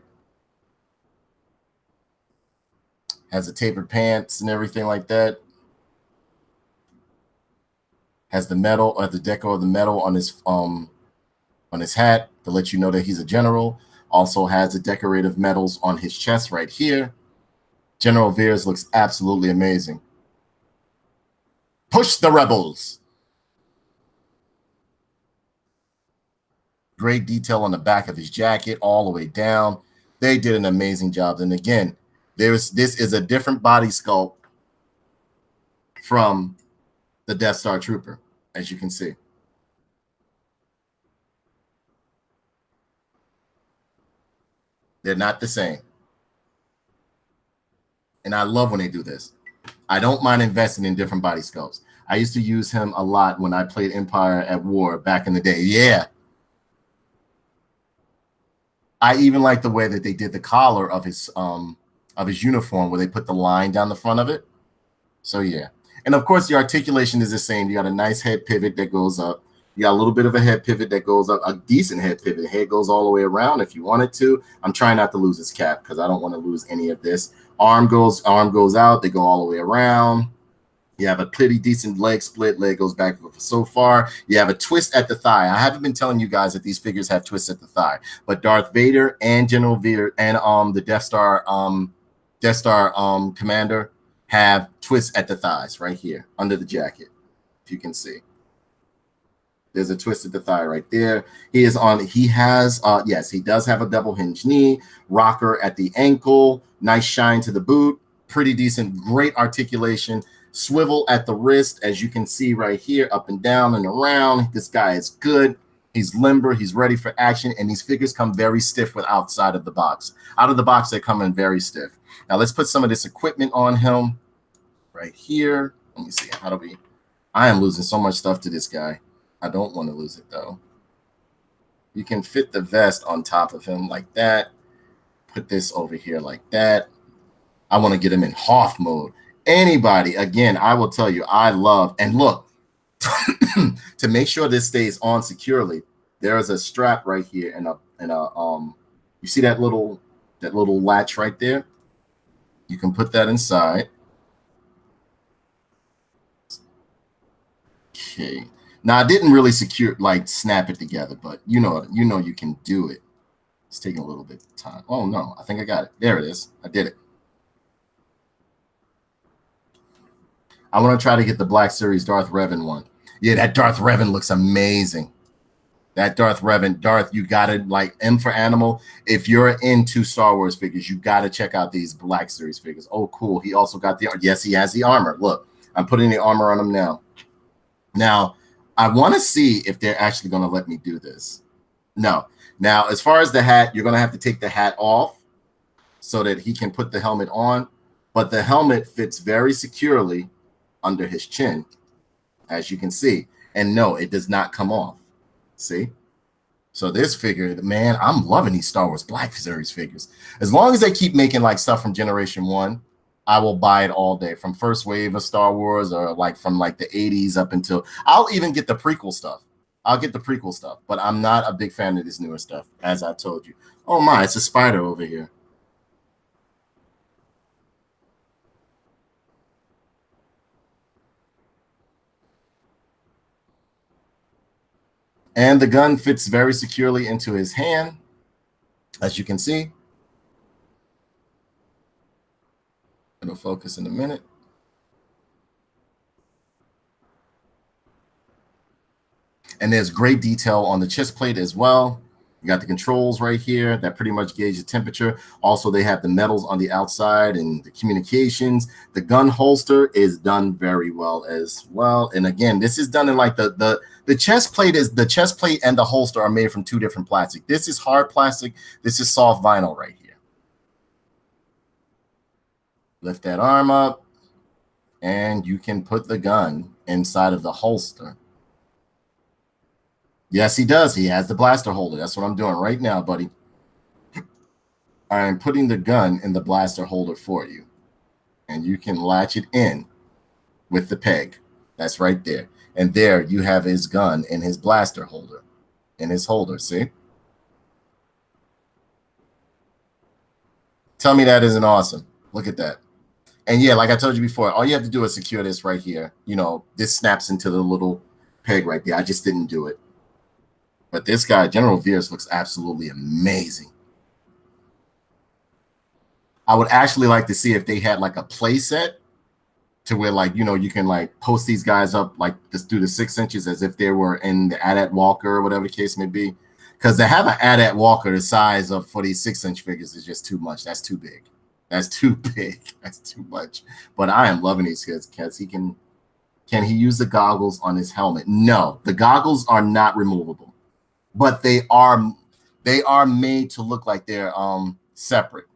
Has the tapered pants and everything like that. Has the metal or the deco of the metal on his hat to let you know that he's a general. Also has the decorative medals on his chest right here. General Veers looks absolutely amazing. Push the rebels. Great detail on the back of his jacket all the way down. They did an amazing job. And again, this is a different body sculpt from the Death Star Trooper, as you can see. They're not the same. And I love when they do this. I don't mind investing in different body sculpts. I used to use him a lot when I played Empire at War back in the day. Yeah. I even like the way that they did the collar of his uniform where they put the line down the front of it. So yeah. And of course, the articulation is the same. You got a nice head pivot that goes up. You got a little bit of a head pivot that goes up, a decent head pivot. The head goes all the way around if you want it to. I'm trying not to lose his cap because I don't want to lose any of this. Arm goes out. They go all the way around. You have a pretty decent leg split. Leg goes back so far. You have a twist at the thigh. I haven't been telling you guys that these figures have twists at the thigh, but Darth Vader and General Veer and the Death Star commander have twists at the thighs right here under the jacket. If you can see, there's a twist at the thigh right there. He does have a double hinge knee, rocker at the ankle, nice shine to the boot, pretty decent, great articulation. Swivel at the wrist, as you can see right here, up and down and around. This guy is good. He's limber. He's ready for action. And these figures come very stiff with outside of the box. Out of the box, they come in very stiff. Now, let's put some of this equipment on him right here. Let me see. I am losing so much stuff to this guy. I don't want to lose it, though. You can fit the vest on top of him like that. Put this over here like that. I want to get him in Hoth mode. Anybody, again, I will tell you, I love, and look, to make sure this stays on securely, there is a strap right here and you see that little latch right there? You can put that inside. Okay. Now I didn't really snap it together, but you know you can do it. It's taking a little bit of time. Oh no, I think I got it. There it is. I did it. I want to try to get the Black Series Darth Revan one. Yeah, that Darth Revan looks amazing. That Darth, you got to, like, M for Animal. If you're into Star Wars figures, you got to check out these Black Series figures. Oh, cool. He also got yes, he has the armor. Look, I'm putting the armor on him now. Now, I want to see if they're actually going to let me do this. No. Now, as far as the hat, you're going to have to take the hat off so that he can put the helmet on. But the helmet fits very securely under his chin. as you can see. And no, it does not come off. See? So this figure, man, I'm loving these Star Wars Black Series figures. As long as they keep making like stuff from Generation 1, I will buy it all day. From first wave of Star Wars, or like from like the 80s up until, I'll even get the prequel stuff. I'll get the prequel stuff, but I'm not a big fan of this newer stuff, as I told you. Oh my, it's a spider over here. And the gun fits very securely into his hand, as you can see. It'll focus in a minute. And there's great detail on the chest plate as well. You got the controls right here that pretty much gauge the temperature. Also, they have the metals on the outside and the communications. The gun holster is done very well as well. And again, this is done in like the chest plate and the holster are made from two different plastic. This is hard plastic. This is soft vinyl right here. Lift that arm up, and you can put the gun inside of the holster. Yes, he does. He has the blaster holder. That's what I'm doing right now, buddy. I'm putting the gun in the blaster holder for you. And you can latch it in with the peg. That's right there. And there you have his gun in his blaster holder. In his holder, see? Tell me that isn't awesome. Look at that. And yeah, like I told you before, all you have to do is secure this right here. You know, this snaps into the little peg right there. I just didn't do it. But this guy, General Veers, looks absolutely amazing. I would actually like to see if they had like a play set to where, like, you know, you can like post these guys up like just do the 6 inches as if they were in the AT-AT Walker or whatever the case may be. Because to have an AT-AT Walker the size of for these 6-inch figures is just too much. That's too big. That's too big. That's too much. But I am loving these kids because he can he use the goggles on his helmet? No, the goggles are not removable. But they are made to look like they're separate.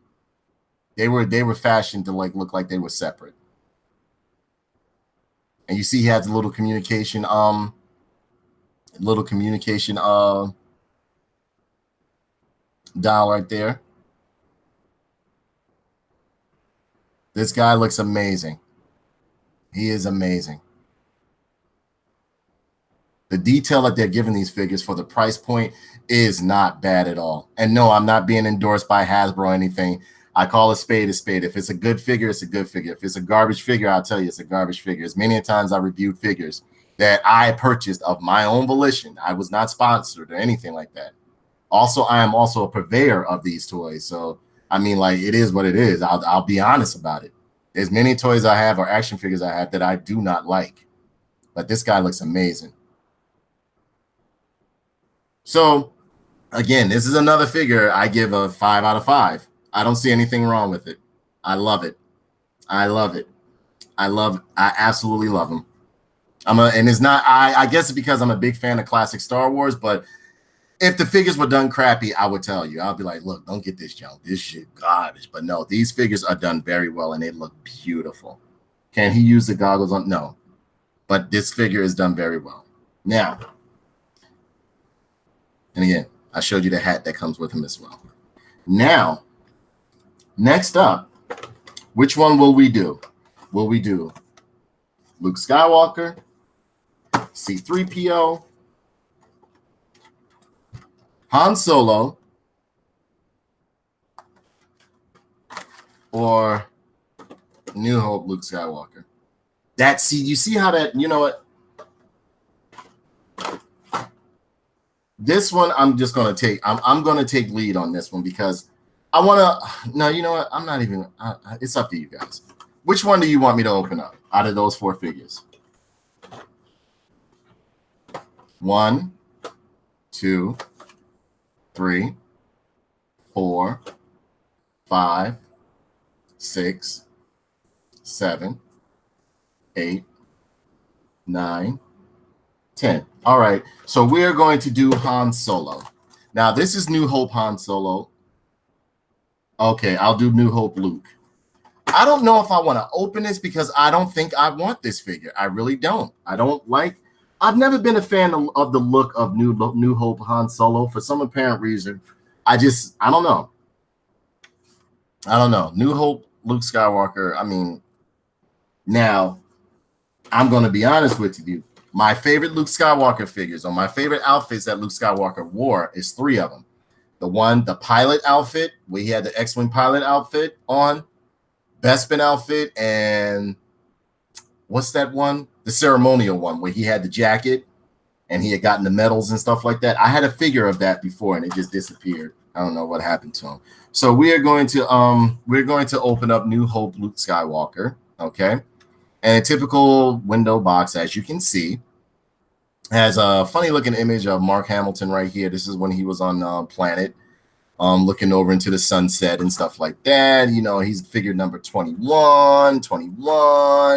They were fashioned to like look like they were separate. And you see he has a little communication dial right there. This guy looks amazing. He is amazing. The detail that they're giving these figures for the price point is not bad at all. And no, I'm not being endorsed by Hasbro or anything. I call a spade a spade. If it's a good figure, it's a good figure. If it's a garbage figure, I'll tell you it's a garbage figure. As many times I reviewed figures that I purchased of my own volition. I was not sponsored or anything like that. Also, I am also a purveyor of these toys. So, I mean, like, it is what it is. I'll be honest about it. There's many toys I have or action figures I have that I do not like. But this guy looks amazing. So, again, this is another figure I give a 5 out of 5. I don't see anything wrong with it. I love it. I love it. I absolutely love him. And it's not, I guess it's because I'm a big fan of classic Star Wars, but if the figures were done crappy, I would tell you. I'll be like, look, don't get this junk. This shit garbage. But no, these figures are done very well, and they look beautiful. Can he use the goggles on? No. But this figure is done very well. Now, and again, I showed you the hat that comes with him as well. Now, next up, which one will we do? Will we do Luke Skywalker, C-3PO, Han Solo, or New Hope Luke Skywalker? You see how that, you know what? This one, I'm just going to take, I'm going to take lead on this one because I want to, no, you know what? I'm not even, it's up to you guys. Which one do you want me to open up out of those 4 figures? 1, 2, 3, 4, 5, 6, 7, 8, 9, 10. All right, so we're going to do Han Solo. Now, this is New Hope Han Solo. Okay, I'll do New Hope Luke. I don't know if I want to open this because I don't think I want this figure. I really don't. I don't like. I've never been a fan of the look of New Hope Han Solo for some apparent reason. I don't know. I don't know. New Hope Luke Skywalker. I mean, now I'm going to be honest with you. My favorite Luke Skywalker figures, or my favorite outfits that Luke Skywalker wore, is 3 of them. The pilot outfit, where he had the X-Wing pilot outfit on, Bespin outfit, and what's that one? The ceremonial one, where he had the jacket and he had gotten the medals and stuff like that. I had a figure of that before, and it just disappeared. I don't know what happened to him. So we're going to open up New Hope Luke Skywalker, okay? And a typical window box, as you can see, has a funny looking image of Mark Hamilton right here. This is when he was on Planet, looking over into the sunset and stuff like that. You know, he's figure number 21,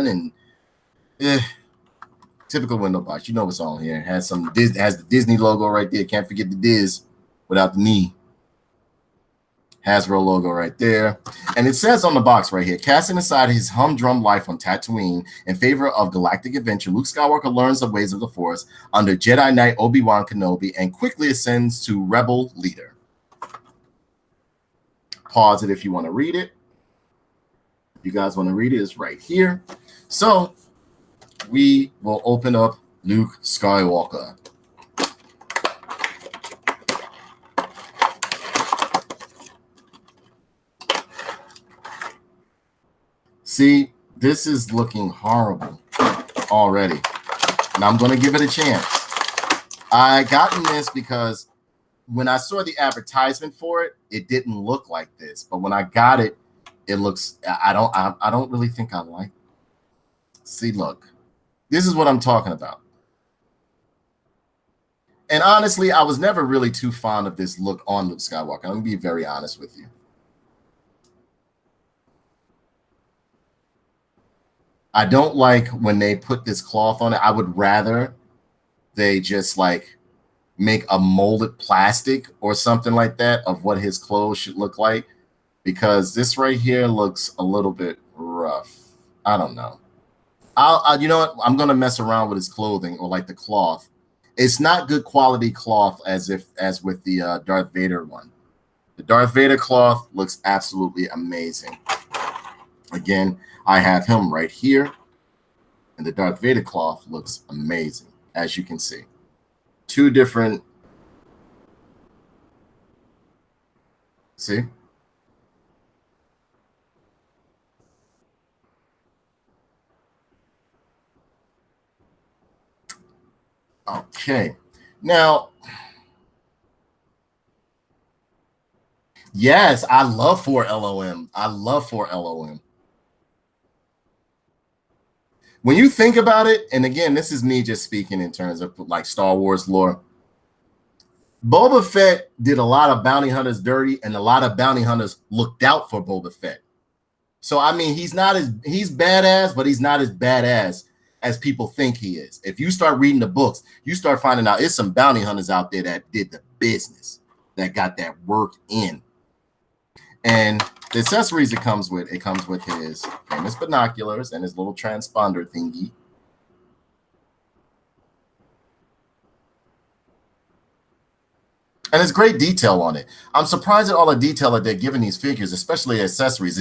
and typical window box. You know what's on here. It has the Disney logo right there. Can't forget the Diz without the knee. Hasbro logo right there. And it says on the box right here, casting aside his humdrum life on Tatooine in favor of galactic adventure, Luke Skywalker learns the ways of the Force under Jedi Knight Obi-Wan Kenobi and quickly ascends to Rebel leader. Pause it if you want to read it. If you guys want to read it, it's right here. So we will open up Luke Skywalker. See, this is looking horrible already, and I'm going to give it a chance. I gotten this because when I saw the advertisement for it, it didn't look like this. But when I got it, it looks. I don't really think I like it. See, look, this is what I'm talking about. And honestly, I was never really too fond of this look on Luke Skywalker. I'm going to be very honest with you. I don't like when they put this cloth on it. I would rather they just like make a molded plastic or something like that of what his clothes should look like, because this right here looks a little bit rough. I don't know. You know what? I'm gonna mess around with his clothing, or like the cloth. It's not good quality cloth as with the Darth Vader one. The Darth Vader cloth looks absolutely amazing. Again, I have him right here, and the Darth Vader cloth looks amazing, as you can see. 2 different. See? Okay. Now, yes, I love 4LOM. I love 4LOM. When you think about it, and again, this is me just speaking in terms of like Star Wars lore, Boba Fett did a lot of bounty hunters dirty, and a lot of bounty hunters looked out for Boba Fett. So, I mean, he's badass, but he's not as badass as people think he is. If you start reading the books, you start finding out it's some bounty hunters out there that did the business, that got that work in. And the accessories it comes with his famous binoculars and his little transponder thingy. And it's great detail on it. I'm surprised at all the detail that they're giving these figures, especially accessories.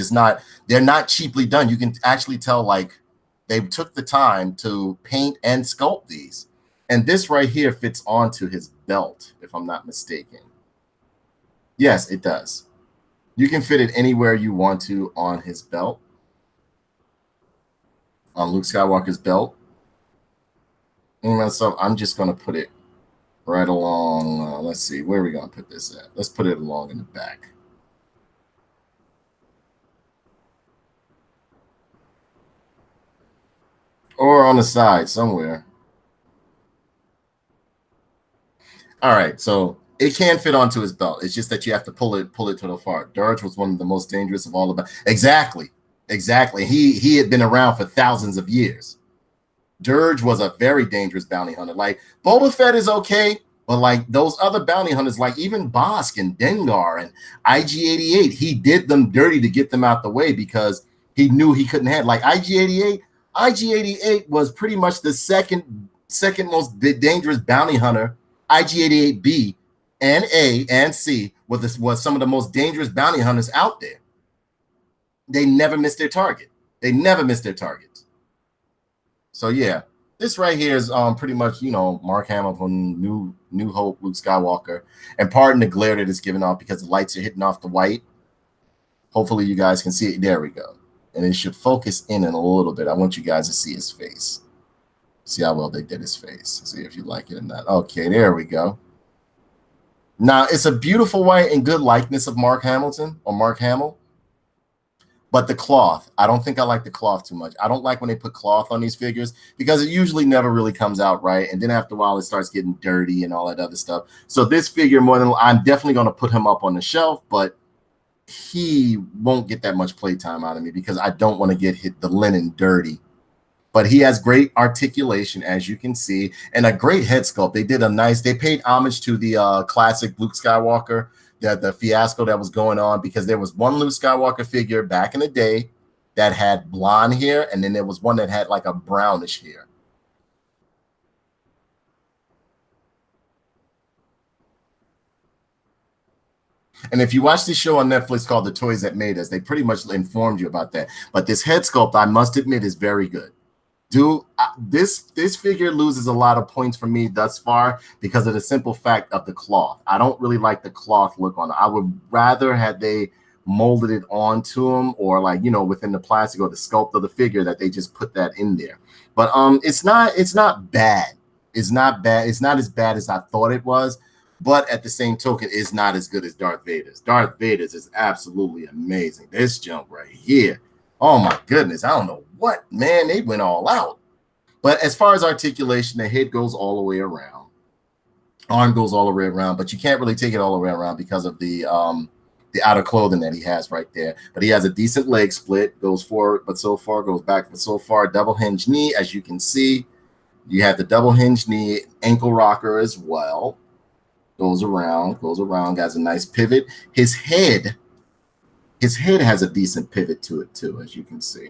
They're not cheaply done. You can actually tell like they took the time to paint and sculpt these. And this right here fits onto his belt, if I'm not mistaken. Yes, it does. You can fit it anywhere you want to on his belt, on Luke Skywalker's belt. And so I'm just going to put it right along. Let's see, where are we going to put this at? Let's put it along in the back. Or on the side somewhere. All right, so it can fit onto his belt. It's just that you have to pull it to the far. Dirge was one of the most dangerous of all of them. Exactly. He had been around for thousands of years. Dirge was a very dangerous bounty hunter. Like Boba Fett is okay, but like those other bounty hunters, like even Bosk and Dengar and IG-88, he did them dirty to get them out the way, because He knew he couldn't have like IG-88. IG-88 was pretty much the second most dangerous bounty hunter. IG-88B and A and C was some of the most dangerous bounty hunters out there. They never missed their target. They never missed their targets. So yeah, this right here is pretty much, you know, Mark Hamill from New Hope, Luke Skywalker, and pardon the glare that it's giving off because the lights are hitting off the white. Hopefully you guys can see it. There we go. And it should focus in a little bit. I want you guys to see his face. See how well they did his face. See if you like it or not. Okay, there we go. Now, it's a beautiful white and good likeness of Mark Hamilton or Mark Hamill. But the cloth, I don't think I like the cloth too much. I don't like when they put cloth on these figures because it usually never really comes out right. And then after a while, it starts getting dirty and all that other stuff. So this figure, I'm definitely going to put him up on the shelf, but he won't get that much playtime out of me because I don't want to get the linen dirty. But he has great articulation, as you can see, and a great head sculpt. They paid homage to the classic Luke Skywalker, the fiasco that was going on, because there was one Luke Skywalker figure back in the day that had blonde hair, and then there was one that had like a brownish hair. And if you watch this show on Netflix called The Toys That Made Us, they pretty much informed you about that. But this head sculpt, I must admit, is very good. This figure loses a lot of points for me thus far because of the simple fact of the cloth. I don't really like the cloth look on it. I would rather had they molded it onto him, or like, you know, within the plastic or the sculpt of the figure, that they just put that in there. But it's not bad. It's not bad. It's not as bad as I thought it was. But at the same token, it's not as good as Darth Vader's. Darth Vader's is absolutely amazing. This junk right here. Oh my goodness. I don't know what, man, they went all out. But as far as articulation, the head goes all the way around. Arm goes all the way around, but you can't really take it all the way around because of the outer clothing that he has right there. But he has a decent leg split, goes forward, but so far, goes back, but so far. Double hinge knee, as you can see. You have the double hinge knee, ankle rocker as well. Goes around, has a nice pivot. His head has a decent pivot to it too, as you can see.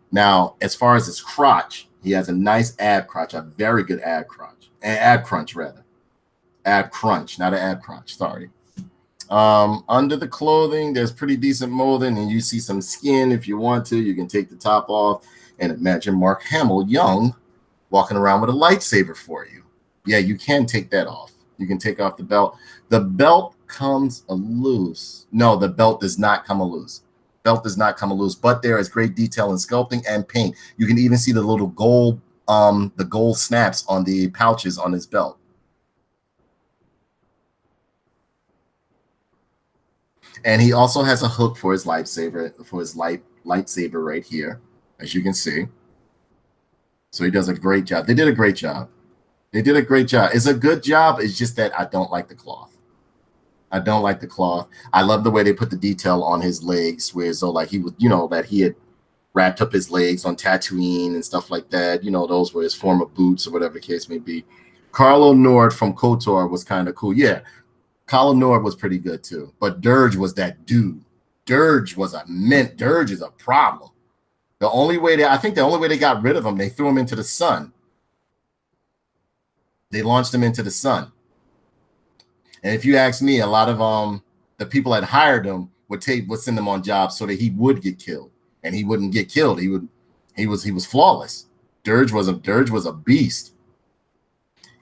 Now, as far as his crotch, he has a nice ab crotch, a very good ab crunch, rather. Ab crunch, not an ab crotch, sorry. Under the clothing, there's pretty decent molding, and you see some skin. If you want to, you can take the top off and imagine Mark Hamill young walking around with a lightsaber for you. Yeah, you can take that off. You can take off the belt. The belt comes loose. No, the belt does not come loose. Belt does not come loose, but there is great detail in sculpting and paint. You can even see the little gold, the gold snaps on the pouches on his belt. And he also has a hook for his lightsaber, lightsaber right here, as you can see. So he does a great job. They did a great job. They did a great job. It's a good job. It's just that I don't like the cloth. I don't like the cloth. I love the way they put the detail on his legs, where so like he was, you know, that he had wrapped up his legs on Tatooine and stuff like that. You know, those were his former boots or whatever the case may be. Carlo Nord from KOTOR was kind of cool. Yeah, Carlo Nord was pretty good too. But Dirge was that dude. Dirge is a problem. The only way they got rid of him, they threw him into the sun. They launched him into the sun. And if you ask me, a lot of the people that hired him would send him on jobs so that he would get killed, and he wouldn't get killed. He was flawless. Dirge was a beast.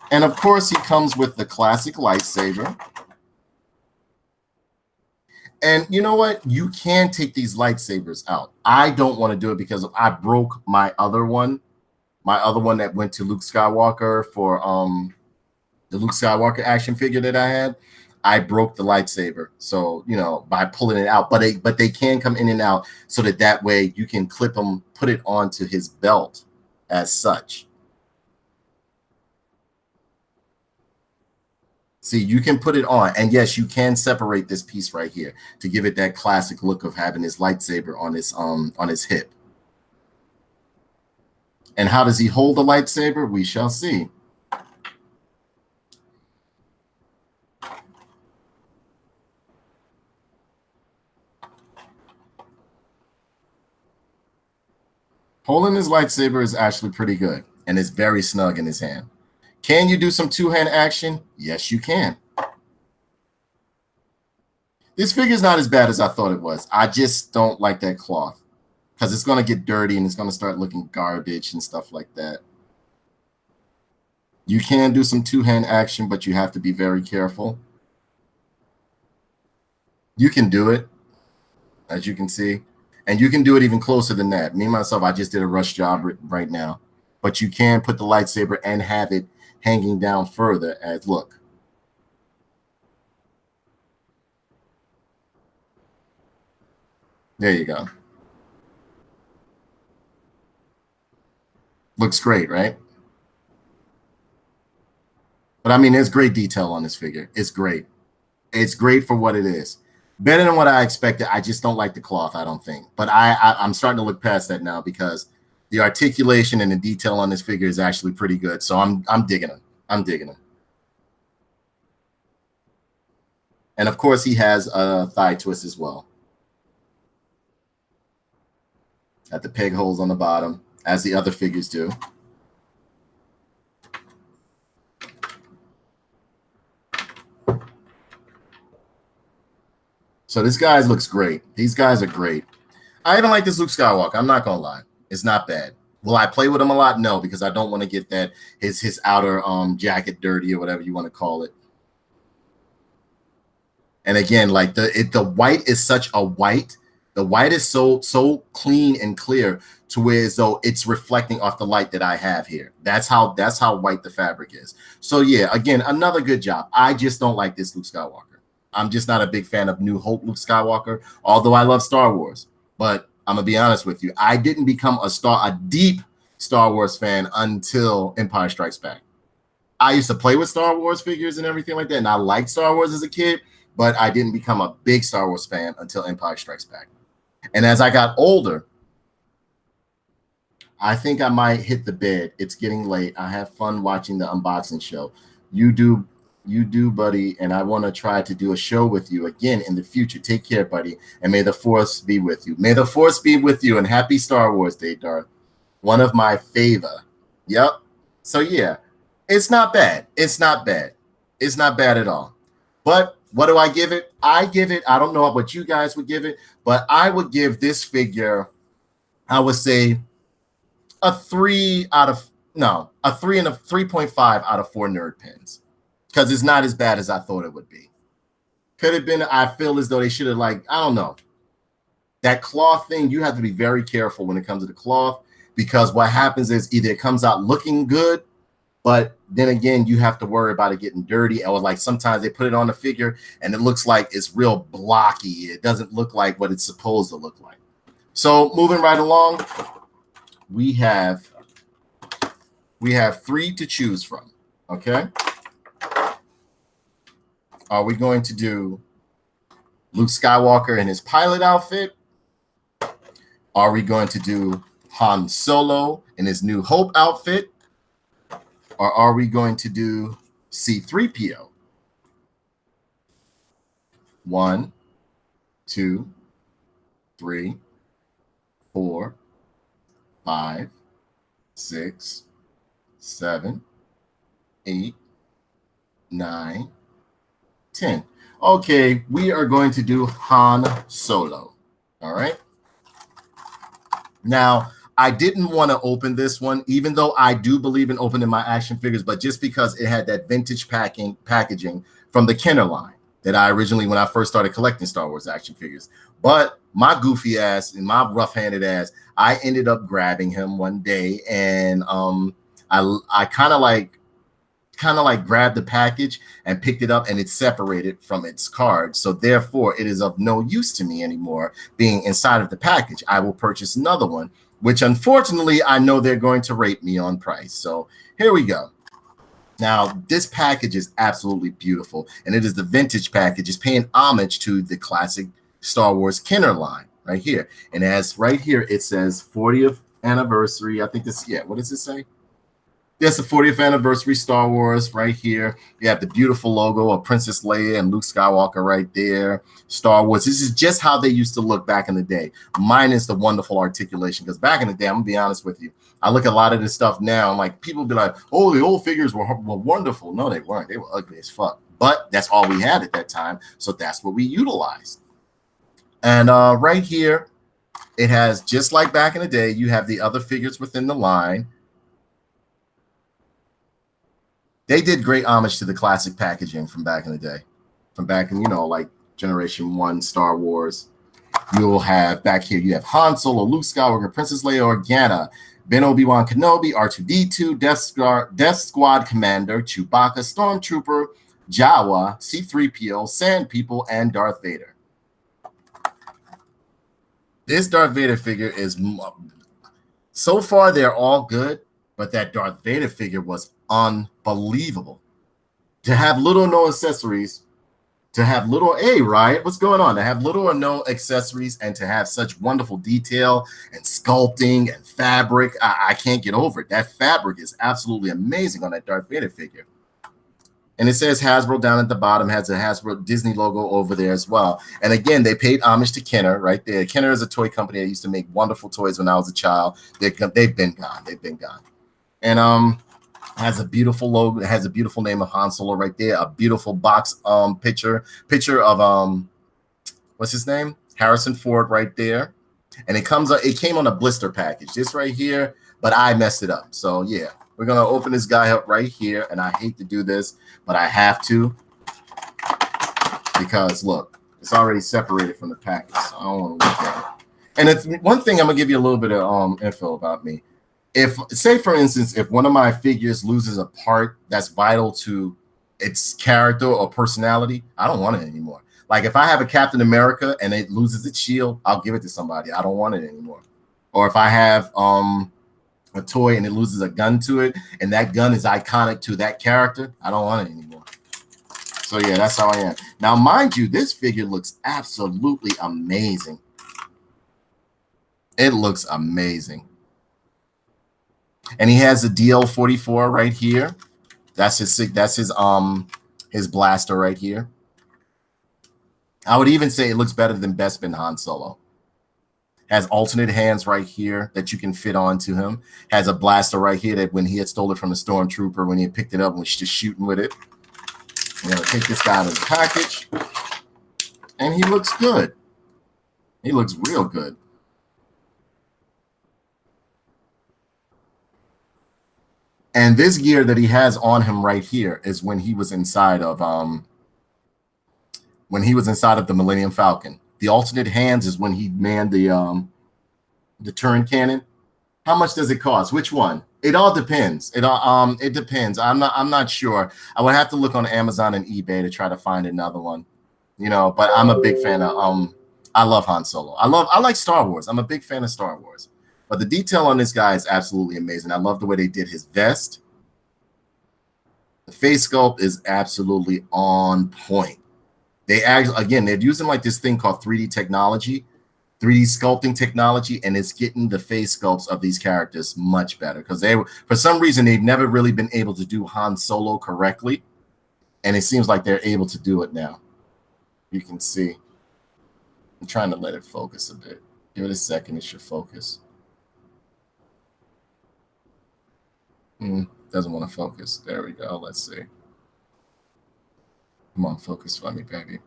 And of course, he comes with the classic lightsaber. And you know what? You can take these lightsabers out. I don't want to do it because I broke my other one that went to Luke Skywalker for the Luke Skywalker action figure that I had. I broke the lightsaber, so you know, by pulling it out. But they can come in and out so that way you can clip them, put it onto his belt as such. See, you can put it on, and yes, you can separate this piece right here to give it that classic look of having his lightsaber on his hip. And how does he hold the lightsaber? We shall see. Holding his lightsaber is actually pretty good, and it's very snug in his hand. Can you do some two-hand action? Yes, you can. This figure's not as bad as I thought it was. I just don't like that cloth because it's going to get dirty and it's going to start looking garbage and stuff like that. You can do some two-hand action, but you have to be very careful. You can do it, as you can see. And you can do it even closer than that. Me, myself, I just did a rush job right now. But you can put the lightsaber and have it hanging down further as, look. There you go. Looks great, right? But I mean, there's great detail on this figure. It's great. It's great for what it is. Better than what I expected. I just don't like the cloth, I don't think. But I'm starting to look past that now because the articulation and the detail on this figure is actually pretty good. So I'm digging him. I'm digging him. And of course, he has a thigh twist as well. At the peg holes on the bottom, as the other figures do. So this guy looks great. These guys are great. I even like this Luke Skywalker. I'm not going to lie. It's not bad. Will I play with him a lot? No, because I don't want to get that his outer jacket dirty or whatever you want to call it. And again, like the white is such a white. The white is so clean and clear to where as though it's reflecting off the light that I have here. That's how white the fabric is. So yeah, again, another good job. I just don't like this Luke Skywalker. I'm just not a big fan of New Hope Luke Skywalker, although I love Star Wars. But I'm gonna be honest with you, I didn't become a deep Star Wars fan until Empire Strikes Back. I used to play with Star Wars figures and everything like that, and I liked Star Wars as a kid, but I didn't become a big Star Wars fan until Empire Strikes Back. And as I got older, I think I might hit the bed. It's getting late. I have fun watching the unboxing show. You do, buddy, and I want to try to do a show with you again in the future. Take care, buddy, and may the Force be with you. May the Force be with you, and happy Star Wars Day, Darth. One of my favor. Yep. So, yeah, it's not bad. It's not bad. It's not bad at all. But what do I give it? I don't know what you guys would give it, but I would give this figure, I would say, a 3 and a 3.5 out of 4 nerd pins. Because it's not as bad as I thought it would be. Could have been, I feel as though they should have, like, I don't know. That cloth thing, you have to be very careful when it comes to the cloth, because what happens is either it comes out looking good, but then again, you have to worry about it getting dirty, or like sometimes they put it on the figure and it looks like it's real blocky. It doesn't look like what it's supposed to look like. So moving right along, we have 3 to choose from, okay? Are we going to do Luke Skywalker in his pilot outfit? Are we going to do Han Solo in his New Hope outfit? Or are we going to do C-3PO? 1, 2, 3, 4, 5, 6, 7, 8, 9, 10. Okay, we are going to do Han Solo. All right. Now, I didn't want to open this one, even though I do believe in opening my action figures, but just because it had that vintage packaging from the Kenner line that I originally, when I first started collecting Star Wars action figures. But my goofy ass and my rough-handed ass, I ended up grabbing him one day, and I kind of like grabbed the package and picked it up, and it's separated from its card. So therefore, it is of no use to me anymore being inside of the package. I will purchase another one, which unfortunately I know they're going to rate me on price. So here we go. Now, this package is absolutely beautiful, and it is the vintage package. It's paying homage to the classic Star Wars Kenner line right here. And as right here, it says 40th anniversary. I think this, yeah, what does it say? That's the 40th anniversary Star Wars right here. You have the beautiful logo of Princess Leia and Luke Skywalker right there. Star Wars. This is just how they used to look back in the day, minus the wonderful articulation. Because back in the day, I'm gonna be honest with you, I look at a lot of this stuff now, and like people be like, "Oh, the old figures were wonderful." No, they weren't. They were ugly as fuck. But that's all we had at that time, so that's what we utilized. And right here, it has, just like back in the day, you have the other figures within the line. They did great homage to the classic packaging from back in the day, from back in, like Generation 1 Star Wars. You'll have back here, you have Han Solo, Luke Skywalker, Princess Leia Organa, Ben Obi-Wan Kenobi, R2-D2, Death Squad Commander, Chewbacca, Stormtrooper, Jawa, C-3PO, Sand People, and Darth Vader. This Darth Vader figure is, so far they're all good, but that Darth Vader figure was unbelievable. To have little or no accessories, to have little, hey, Riot, what's going on? To have little or no accessories and to have such wonderful detail and sculpting and fabric, I can't get over it. That fabric is absolutely amazing on that Darth Vader figure. And it says Hasbro down at the bottom, has a Hasbro Disney logo over there as well. And again, they paid homage to Kenner right there. Kenner is a toy company that used to make wonderful toys when I was a child. They've been gone. They've been gone. And has a beautiful logo. It has a beautiful name of Han Solo right there. A beautiful box picture of what's his name? Harrison Ford right there. And it came on a blister package. This right here, but I messed it up. So yeah, we're gonna open this guy up right here. And I hate to do this, but I have to, because look, it's already separated from the package. So I don't want to look at it. And it's one thing, I'm gonna give you a little bit of info about me. If, say for instance, if one of my figures loses a part that's vital to its character or personality, I don't want it anymore. Like if I have a Captain America and it loses its shield, I'll give it to somebody. I don't want it anymore. Or if I have a toy and it loses a gun to it and that gun is iconic to that character, I don't want it anymore. So yeah, that's how I am. Now, mind you, this figure looks absolutely amazing. It looks amazing. And he has a DL-44 right here. That's his blaster right here. I would even say it looks better than Bespin Han Solo. Has alternate hands right here that you can fit onto him. Has a blaster right here that when he had stole it from the Stormtrooper, when he had picked it up and was just shooting with it. I'm going to take this guy out of the package. And he looks good. He looks real good. And this gear that he has on him right here is when he was inside of the Millennium Falcon. The alternate hands is when he manned the turret cannon. How much does it cost? Which one? It all depends. It depends. I'm not sure. I would have to look on Amazon and eBay to try to find another one. But I'm a big fan of I love Han Solo. I like Star Wars. I'm a big fan of Star Wars. But the detail on this guy is absolutely amazing. I love the way they did his vest. The face sculpt is absolutely on point. They actually, again, they're using like this thing called 3D technology, 3D sculpting technology, and it's getting the face sculpts of these characters much better because for some reason, they've never really been able to do Han Solo correctly. And it seems like they're able to do it now. You can see. I'm trying to let it focus a bit. Give it a second. It should focus. Doesn't want to focus. There we go. Let's see. Come on, focus for me, baby.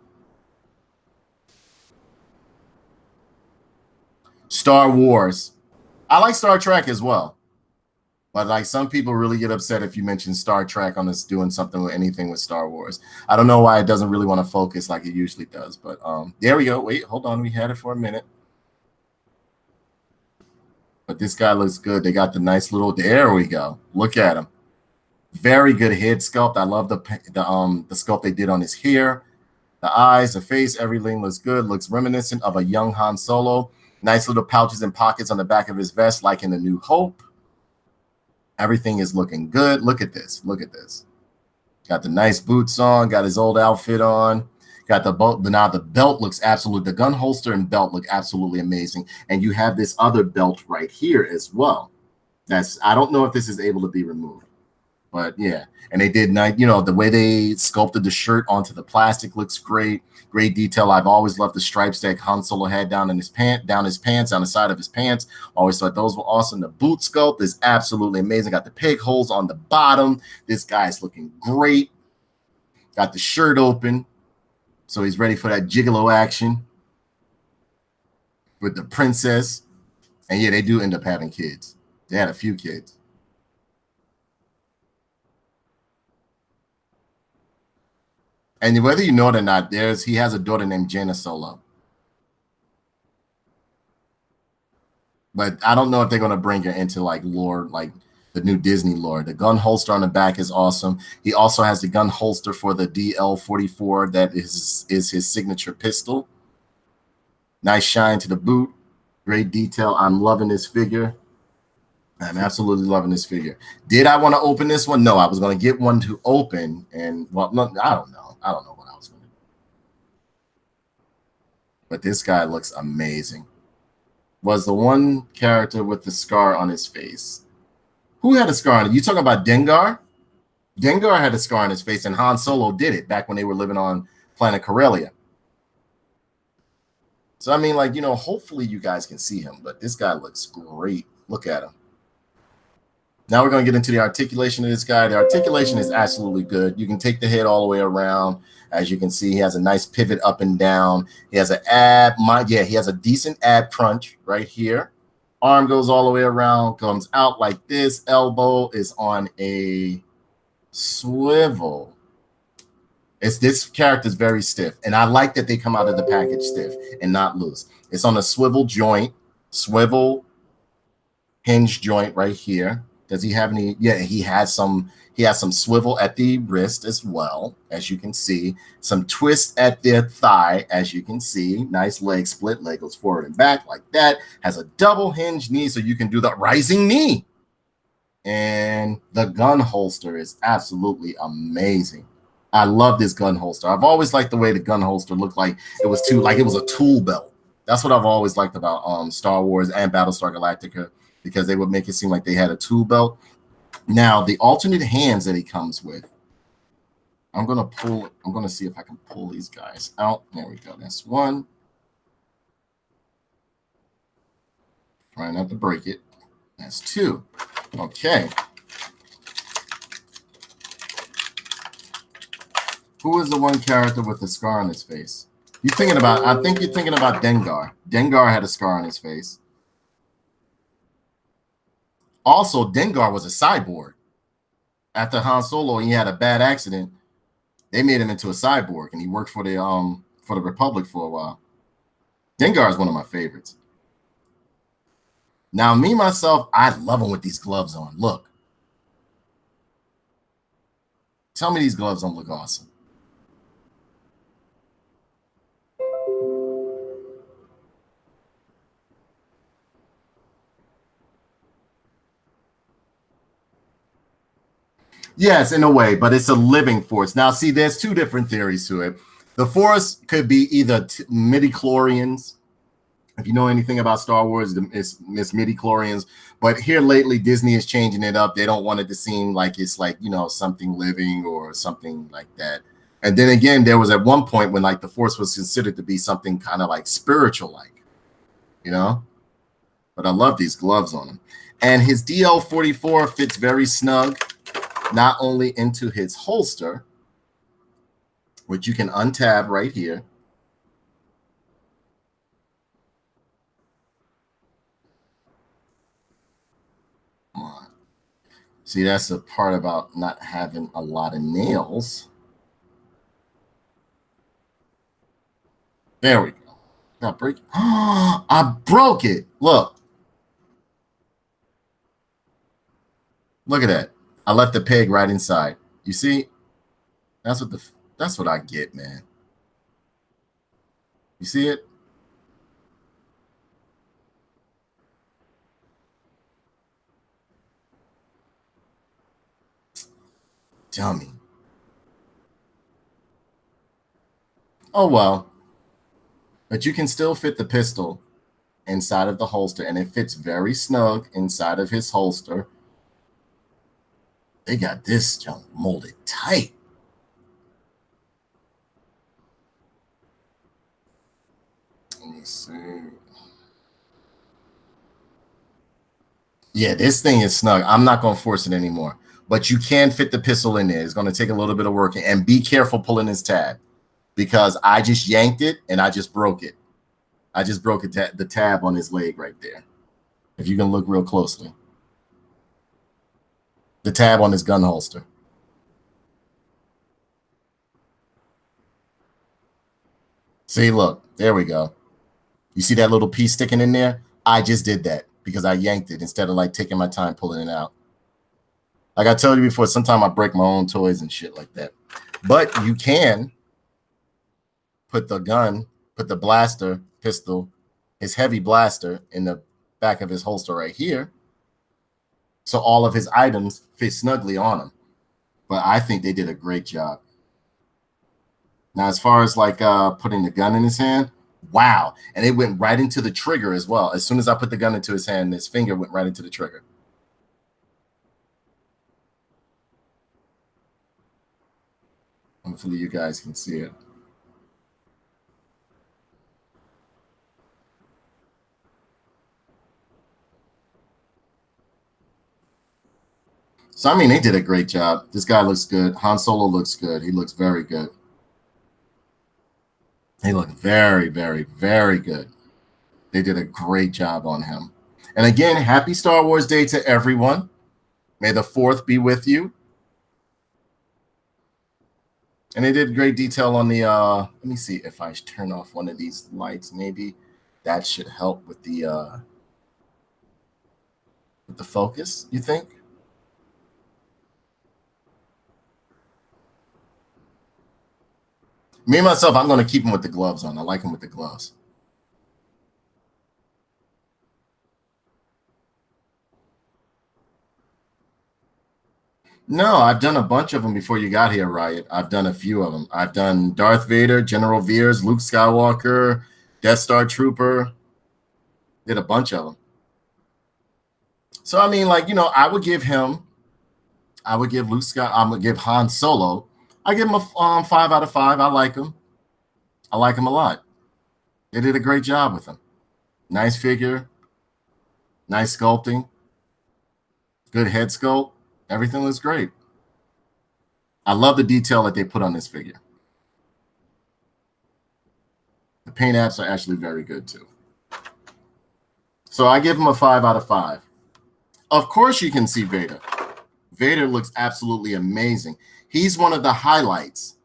Star Wars. I like Star Trek as well. But like some people really get upset if you mention Star Trek on this doing something with anything with Star Wars. I don't know why it doesn't really want to focus like it usually does. But there we go. Wait, hold on. We had it for a minute. But this guy looks good. They got the nice little, there we go. Look at him. Very good head sculpt. I love the sculpt they did on his hair. The eyes, the face, everything looks good. Looks reminiscent of a young Han Solo. Nice little pouches and pockets on the back of his vest, like in The New Hope. Everything is looking good. Look at this. Look at this. Got the nice boots on. Got his old outfit on. Got the belt. Now the belt looks absolute. The gun holster and belt look absolutely amazing. And you have this other belt right here as well. I don't know if this is able to be removed. But yeah, and they did nice. You know, the way they sculpted the shirt onto the plastic looks great. Great detail. I've always loved the stripes that Han Solo had down his pants, down the side of his pants. Always thought those were awesome. The boot sculpt is absolutely amazing. Got the peg holes on the bottom. This guy's looking great. Got the shirt open, so he's ready for that gigolo action with the princess. And yeah, they do end up having kids. They had a few kids. And whether you know it or not, he has a daughter named Jaina Solo. But I don't know if they're gonna bring her into like lore, like the new Disney lore. The gun holster on the back is awesome. He also has the gun holster for the DL-44 that is his signature pistol. Nice shine to the boot. Great detail. I'm loving this figure. I'm absolutely loving this figure. Did I want to open this one? No, I was going to get one to open, and well, no, I don't know. I don't know what I was going to do. But this guy looks amazing. Was the one character with the scar on his face? Who had a scar on it? You talking about Dengar? Dengar had a scar on his face, and Han Solo did it back when they were living on planet Corellia. So, I mean, like, you know, hopefully you guys can see him, but this guy looks great. Look at him. Now we're going to get into the articulation of this guy. The articulation is absolutely good. You can take the head all the way around. As you can see, he has a nice pivot up and down. He has an ab. He has a decent ab crunch right here. Arm goes all the way around, comes out like this. Elbow is on a swivel. This character is very stiff, and I like that they come out of the package stiff and not loose. It's on a swivel joint, swivel hinge joint right here. Does he have any? Yeah, he has some swivel at the wrist as well, as you can see. Some twist at the thigh, as you can see. Nice leg split. Leg goes forward and back like that. Has a double hinge knee, so you can do the rising knee. And the gun holster is absolutely amazing. I love this gun holster. I've always liked the way the gun holster looked like it was a tool belt. That's what I've always liked about Star Wars and Battlestar Galactica, because they would make it seem like they had a tool belt. Now, the alternate hands that he comes with, I'm going to see if I can pull these guys out. There we go. That's one. Try not to break it. That's two. Okay. Who is the one character with the scar on his face? I think you're thinking about Dengar. Dengar had a scar on his face. Also, Dengar was a cyborg. After Han Solo, he had a bad accident. They made him into a cyborg, and he worked for the Republic for a while. Dengar is one of my favorites. Now, me myself, I love him with these gloves on. Look. Tell me these gloves don't look awesome. Yes, in a way, but it's a living force. Now, see, there's two different theories to it. The force could be either midi-chlorians. If you know anything about Star Wars, it's midi-chlorians. But here lately, Disney is changing it up. They don't want it to seem like it's like, you know, something living or something like that. And then again, there was at one point when like the force was considered to be something kind of like spiritual-like, you know? But I love these gloves on him. And his DL-44 fits very snug, not only into his holster, which you can untab right here. Come on. See, that's the part about not having a lot of nails. There we go. Not break. I broke it. Look. Look at that. I left the peg right inside. You see? That's what I get, man. You see it? Dummy. Oh well. But you can still fit the pistol inside of the holster, and it fits very snug inside of his holster. They got this junk molded tight. Let me see. Yeah, this thing is snug. I'm not going to force it anymore. But you can fit the pistol in there. It's going to take a little bit of work. And be careful pulling this tab, because I just yanked it and I just broke it. I just broke the tab on his leg right there. If you can look real closely. The tab on his gun holster. See, look. There we go. You see that little piece sticking in there? I just did that because I yanked it instead of like taking my time pulling it out. Like I told you before, sometimes I break my own toys and shit like that. But you can put the gun, put the blaster, pistol, his heavy blaster in the back of his holster right here. So all of his items fit snugly on him. But I think they did a great job. Now, as far as like putting the gun in his hand, wow. And it went right into the trigger as well. As soon as I put the gun into his hand, his finger went right into the trigger. Hopefully you guys can see it. So, I mean, they did a great job. This guy looks good. Han Solo looks good. He looks very good. He looked very, very, very good. They did a great job on him. And again, happy Star Wars Day to everyone. May the 4th be with you. And they did great detail on the, let me see if I turn off one of these lights, maybe that should help with the focus, you think? Me, myself, I'm going to keep him with the gloves on. I like him with the gloves. No, I've done a bunch of them before you got here, Riot. I've done a few of them. I've done Darth Vader, General Veers, Luke Skywalker, Death Star Trooper. Did a bunch of them. So, I mean, like, you know, I would give Luke Scott, I'm going to give Han Solo. I give him a 5 out of 5. I like him. I like him a lot. They did a great job with him. Nice figure, nice sculpting, good head sculpt. Everything looks great. I love the detail that they put on this figure. The paint apps are actually very good too. So I give him a 5 out of 5. Of course, you can see Vader. Vader looks absolutely amazing. He's one of the highlights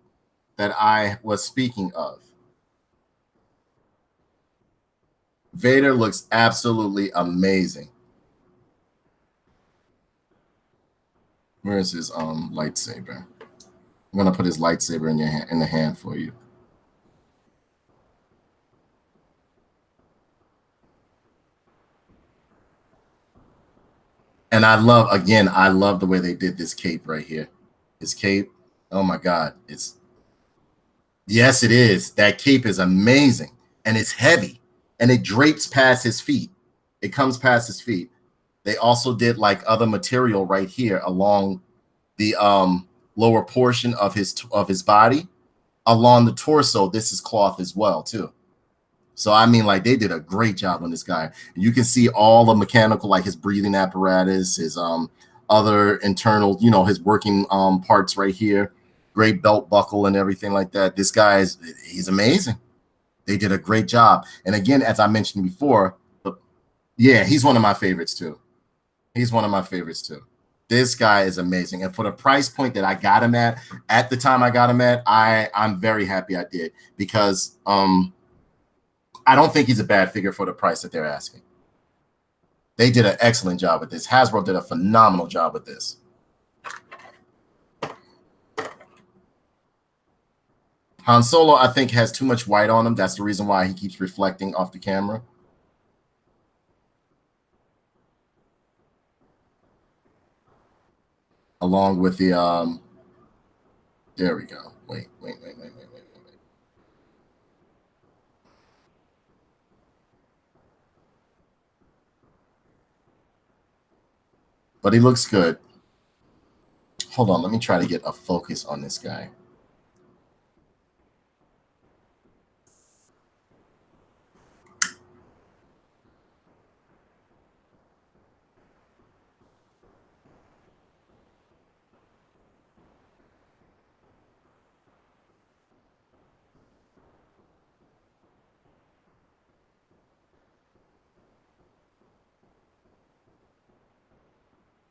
that I was speaking of. Vader looks absolutely amazing. Where's his lightsaber? I'm gonna put his lightsaber in your hand, in the hand for you. And I love the way they did this cape right here. His cape, oh my God, yes, it is. That cape is amazing, and it's heavy, and it drapes past his feet. It comes past his feet. They also did like other material right here along the lower portion of his body, along the torso. This is cloth as well too. So I mean, like they did a great job on this guy. You can see all the mechanical, like his breathing apparatus, his other internal, you know, his working parts right here, great belt buckle and everything like that. This guy he's amazing. They did a great job. And again, as I mentioned before, yeah, he's one of my favorites too. He's one of my favorites too. This guy is amazing. And for the price point that I got him at the time I got him at, I'm very happy I did, because I don't think he's a bad figure for the price that they're asking. They did an excellent job with this. Hasbro did a phenomenal job with this. Han Solo, I think, has too much white on him. That's the reason why he keeps reflecting off the camera. Along with the there we go. Wait. But he looks good. Hold on, let me try to get a focus on this guy.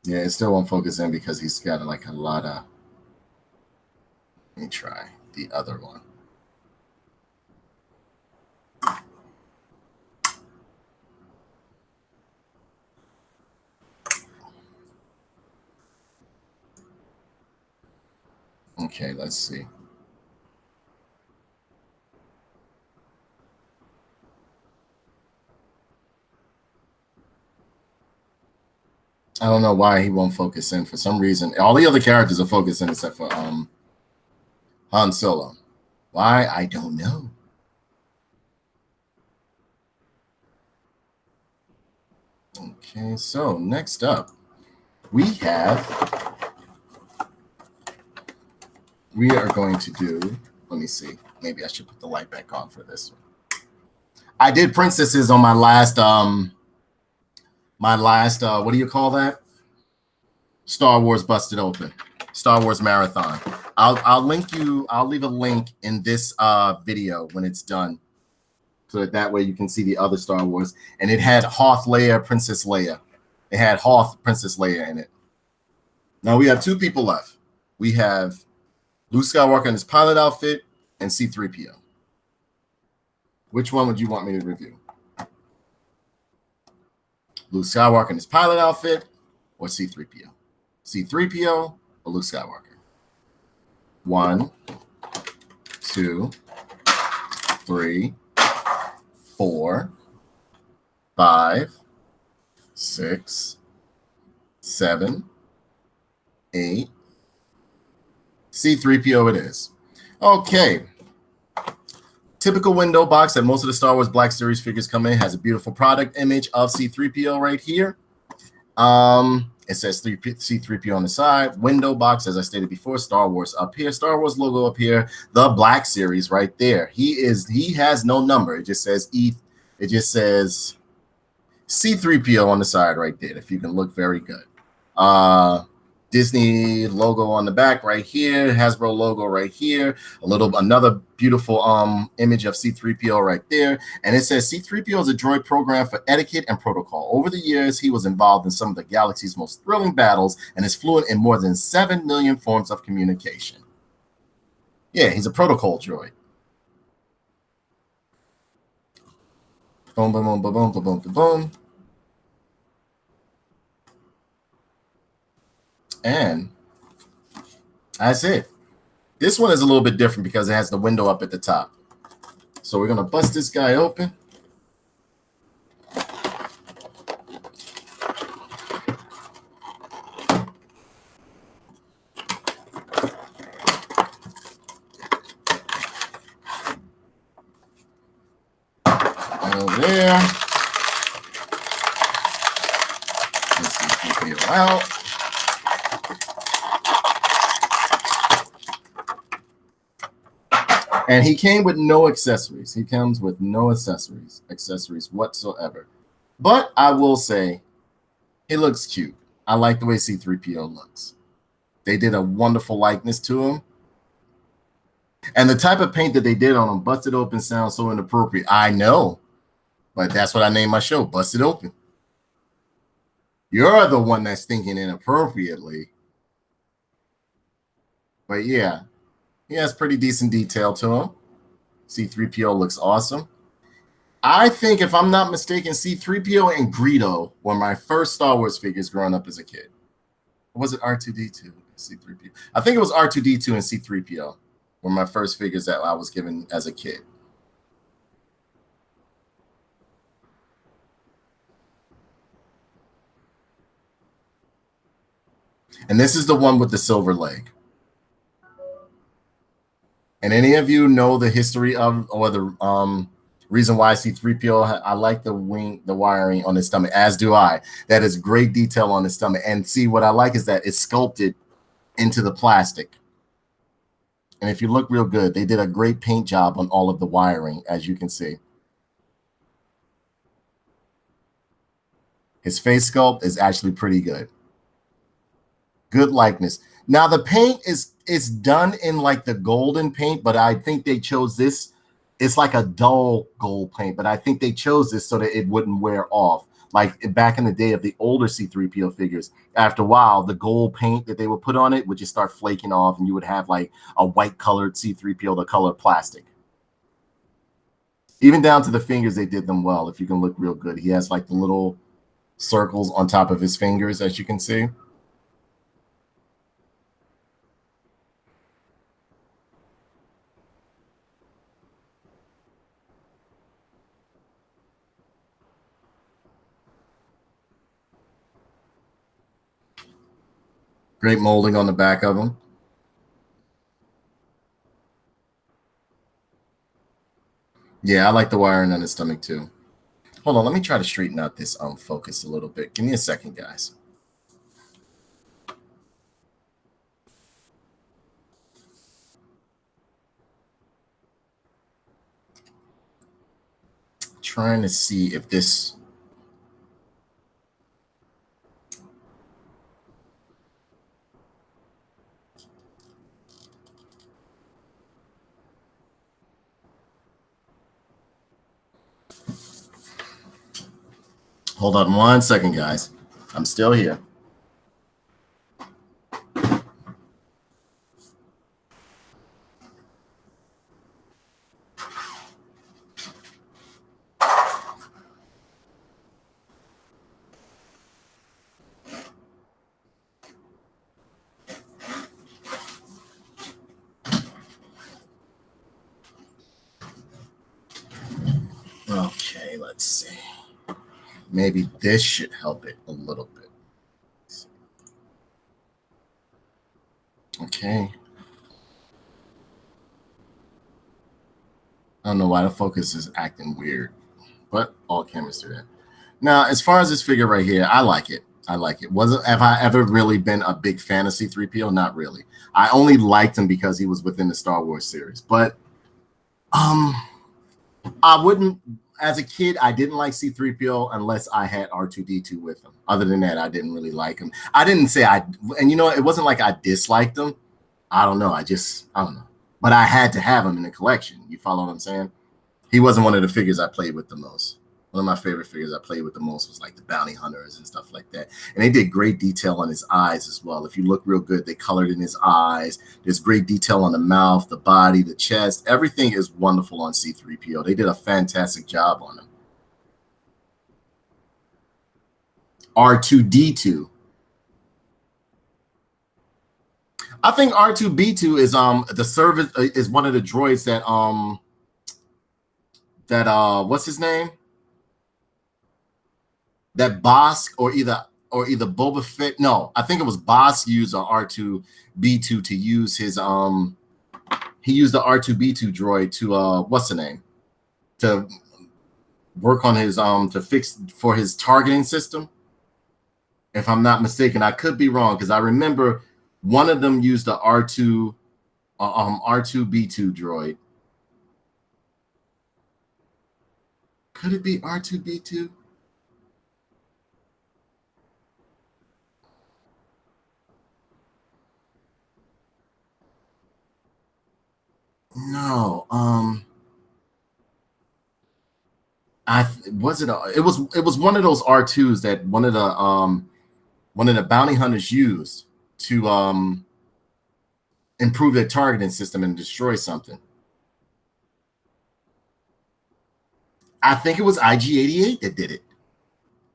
Yeah, it still won't focus in because he's got like a lot of. Let me try the other one. Okay, let's see. I don't know why he won't focus in for some reason. All the other characters are focused in except for Han Solo. Why? I don't know. Okay, so next up, we are going to do, let me see. Maybe I should put the light back on for this one. I did princesses on my last what do you call that? Star Wars Busted Open. Star Wars Marathon. I'll leave a link in this video when it's done. So that way you can see the other Star Wars. And it had Hoth Leia, Princess Leia. It had Hoth, Princess Leia in it. Now we have two people left. We have Luke Skywalker in his pilot outfit and C-3PO. Which one would you want me to review? Luke Skywalker in his pilot outfit or C-3PO? C-3PO or Luke Skywalker? 1, 2, 3, 4, 5, 6, 7, 8. C-3PO it is. Okay. Typical window box that most of the Star Wars Black Series figures come in has a beautiful product image of C-3PO right here. It says C-3PO on the side. Window box, as I stated before, Star Wars up here, Star Wars logo up here, the Black Series right there. He has no number. It just says C-3PO on the side right there, if you can look very good. Disney logo on the back right here, Hasbro logo right here, another beautiful image of C-3PO right there, and it says C-3PO is a droid program for etiquette and protocol. Over the years, he was involved in some of the galaxy's most thrilling battles and is fluent in more than 7 million forms of communication. Yeah, he's a protocol droid. Boom, boom, boom, boom, boom, boom, boom, boom. And that's it. This one is a little bit different because it has the window up at the top. So we're going to bust this guy open. Over there. Let's see if we can out. And he came with no accessories. He comes with no accessories whatsoever. But I will say, he looks cute. I like the way C-3PO looks. They did a wonderful likeness to him. And the type of paint that they did on him, Busted Open, sounds so inappropriate. I know. But that's what I named my show, Busted Open. You're the one that's thinking inappropriately. But yeah. He has pretty decent detail to him. C-3PO looks awesome. I think, if I'm not mistaken, C-3PO and Greedo were my first Star Wars figures growing up as a kid. Or was it R2-D2? C-3PO. I think it was R2-D2 and C-3PO were my first figures that I was given as a kid. And this is the one with the silver leg. And any of you know the history of, or the reason why C-3PO, I like the wiring on his stomach, as do I. That is great detail on his stomach. And see, what I like is that it's sculpted into the plastic. And if you look real good, they did a great paint job on all of the wiring, as you can see. His face sculpt is actually pretty good. Good likeness. Now the paint is done in like the golden paint, but I think they chose this. It's like a dull gold paint, but I think they chose this so that it wouldn't wear off. Like back in the day of the older C-3PO figures, after a while, the gold paint that they would put on it would just start flaking off, and you would have like a white colored C-3PO, the color plastic. Even down to the fingers, they did them well. If you can look real good, he has like the little circles on top of his fingers, as you can see. Great molding on the back of them. Yeah, I like the wiring on his stomach too. Hold on, let me try to straighten out this focus a little bit. Give me a second, guys. Trying to see if this. Hold on 1 second, guys. I'm still here. Okay, let's see. Maybe this should help it a little bit. Okay. I don't know why the focus is acting weird, but all cameras do that. Now, as far as this figure right here, I like it. I like it. Have I ever really been a big fan of C-3PO? Not really. I only liked him because he was within the Star Wars series. But I wouldn't, as a kid, I didn't like C-3PO unless I had R2-D2 with him. Other than that, I didn't really like him. I didn't say and you know, it wasn't like I disliked him. I don't know. I don't know. But I had to have him in the collection. You follow what I'm saying? He wasn't one of the figures I played with the most. One of my favorite figures I played with the most was like the bounty hunters and stuff like that. And they did great detail on his eyes as well. If you look real good, they colored in his eyes. There's great detail on the mouth, the body, the chest. Everything is wonderful on C-3PO. They did a fantastic job on him. R2-D2. I think R2-B2 is the service is one of the droids that what's his name? That Bosk or either Boba Fett. No, I think it was Bosk used R2-B2 to use his he used the R2-B2 droid to what's the name? To work on his to fix for his targeting system. If I'm not mistaken, I could be wrong because I remember one of them used the R2-B2 droid. Could it be R2-B2? No. It was one of those R2s that one of the bounty hunters used to improve their targeting system and destroy something. I think it was IG-88 that did it.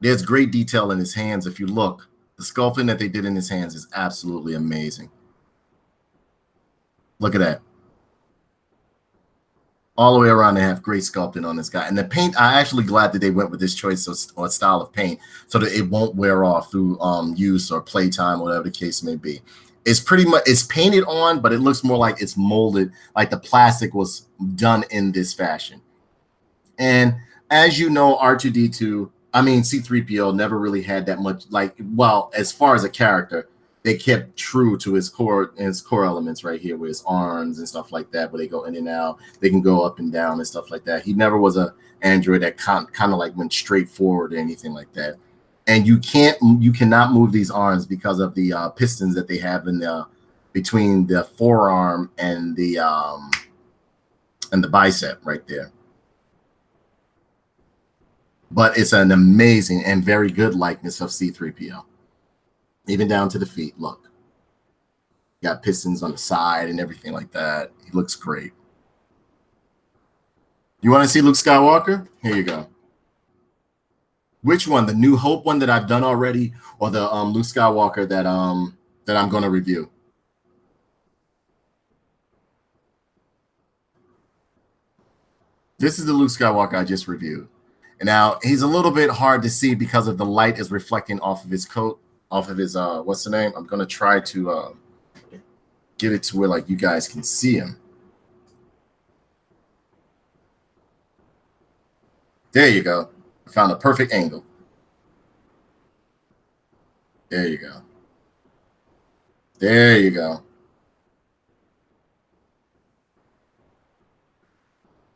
There's great detail in his hands. If you look, the sculpting that they did in his hands is absolutely amazing. Look at that. All the way around, they have great sculpting on this guy. And the paint, I'm actually glad that they went with this choice or style of paint so that it won't wear off through use or playtime, whatever the case may be. It's pretty much, it's painted on, but it looks more like it's molded, like the plastic was done in this fashion. And as you know, C-3PO never really had that much, like, well, as far as a character, they kept true to his core elements right here with his arms and stuff like that, where they go in and out. They can go up and down and stuff like that. He never was a android that kind of like went straight forward or anything like that. And you cannot move these arms because of the pistons that they have in the between the forearm and the bicep right there. But it's an amazing and very good likeness of C-3PO. Even down to the feet, look. Got pistons on the side and everything like that. He looks great. You want to see Luke Skywalker? Here you go. Which one? The New Hope one that I've done already, or the Luke Skywalker that I'm going to review? This is the Luke Skywalker I just reviewed. And now he's a little bit hard to see because of the light is reflecting off of his coat, off of his what's the name? I'm gonna try to get it to where like you guys can see him. There you go. I found a perfect angle. There you go. There you go.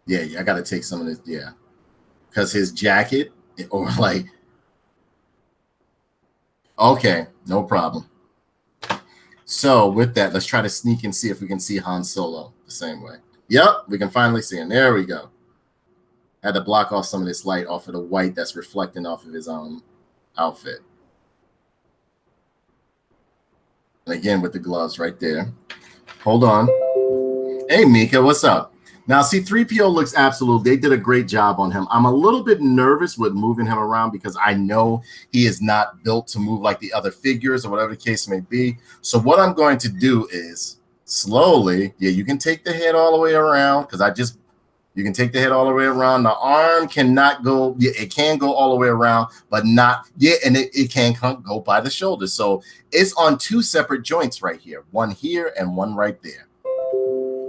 Yeah, I gotta take some of this, yeah. Because his jacket, or like, okay, no problem. So with that, let's try to sneak and see if we can see Han Solo the same way. Yep, we can finally see him. There we go. Had to block off some of this light off of the white that's reflecting off of his outfit. And again, with the gloves right there. Hold on. Hey, Mika, what's up? Now, see, 3PO looks absolute. They did a great job on him. I'm a little bit nervous with moving him around because I know he is not built to move like the other figures or whatever the case may be. So what I'm going to do is slowly, yeah, you can take the head all the way around because you can take the head all the way around. The arm cannot go, yeah, it can go all the way around, but not, yeah, and it can go by the shoulder. So it's on two separate joints right here, one here and one right there,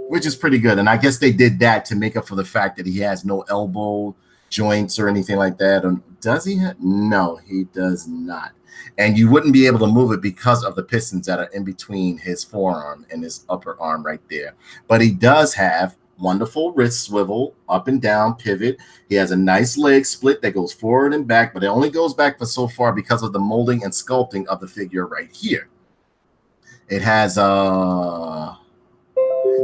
which is pretty good. And I guess they did that to make up for the fact that he has no elbow joints or anything like that. Does he? No, he does not. And you wouldn't be able to move it because of the pistons that are in between his forearm and his upper arm right there. But he does have wonderful wrist swivel, up and down pivot. He has a nice leg split that goes forward and back, but it only goes back for so far because of the molding and sculpting of the figure right here. It has a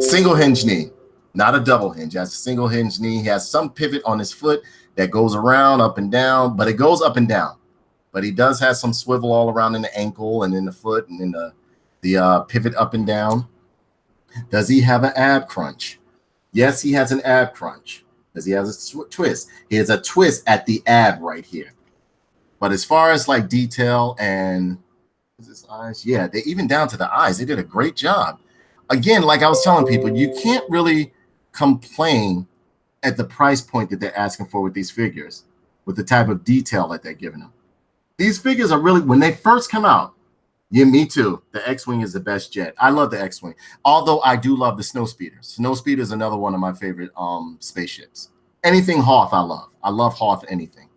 single hinge knee, not a double hinge. He has a single hinge knee. He has some pivot on his foot that goes around, up and down, but it goes up and down. But he does have some swivel all around in the ankle and in the foot and in the pivot up and down. Does he have an ab crunch? Yes, he has an ab crunch because he has a twist. He has a twist at the ab right here. But as far as like detail and his eyes, yeah, they even down to the eyes, they did a great job. Again, like I was telling people, you can't really complain at the price point that they're asking for with these figures, with the type of detail that they're giving them. These figures are really, when they first come out, yeah, me too. The X-Wing is the best jet. I love the X-Wing, although I do love the Snowspeeder. Snowspeeder is another one of my favorite spaceships. Anything Hoth, I love. I love Hoth anything.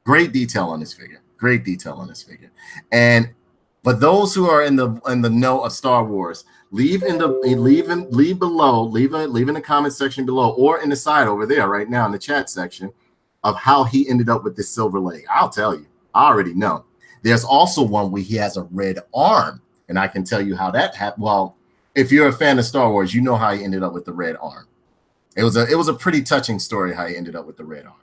Great detail on this figure. Great detail on this figure. But those who are in the know of Star Wars, leave in the comment section below or in the side over there right now in the chat section of how he ended up with this silver leg. I'll tell you. I already know. There's also one where he has a red arm, and I can tell you how that happened. Well, if you're a fan of Star Wars, you know how he ended up with the red arm. It was a pretty touching story how he ended up with the red arm.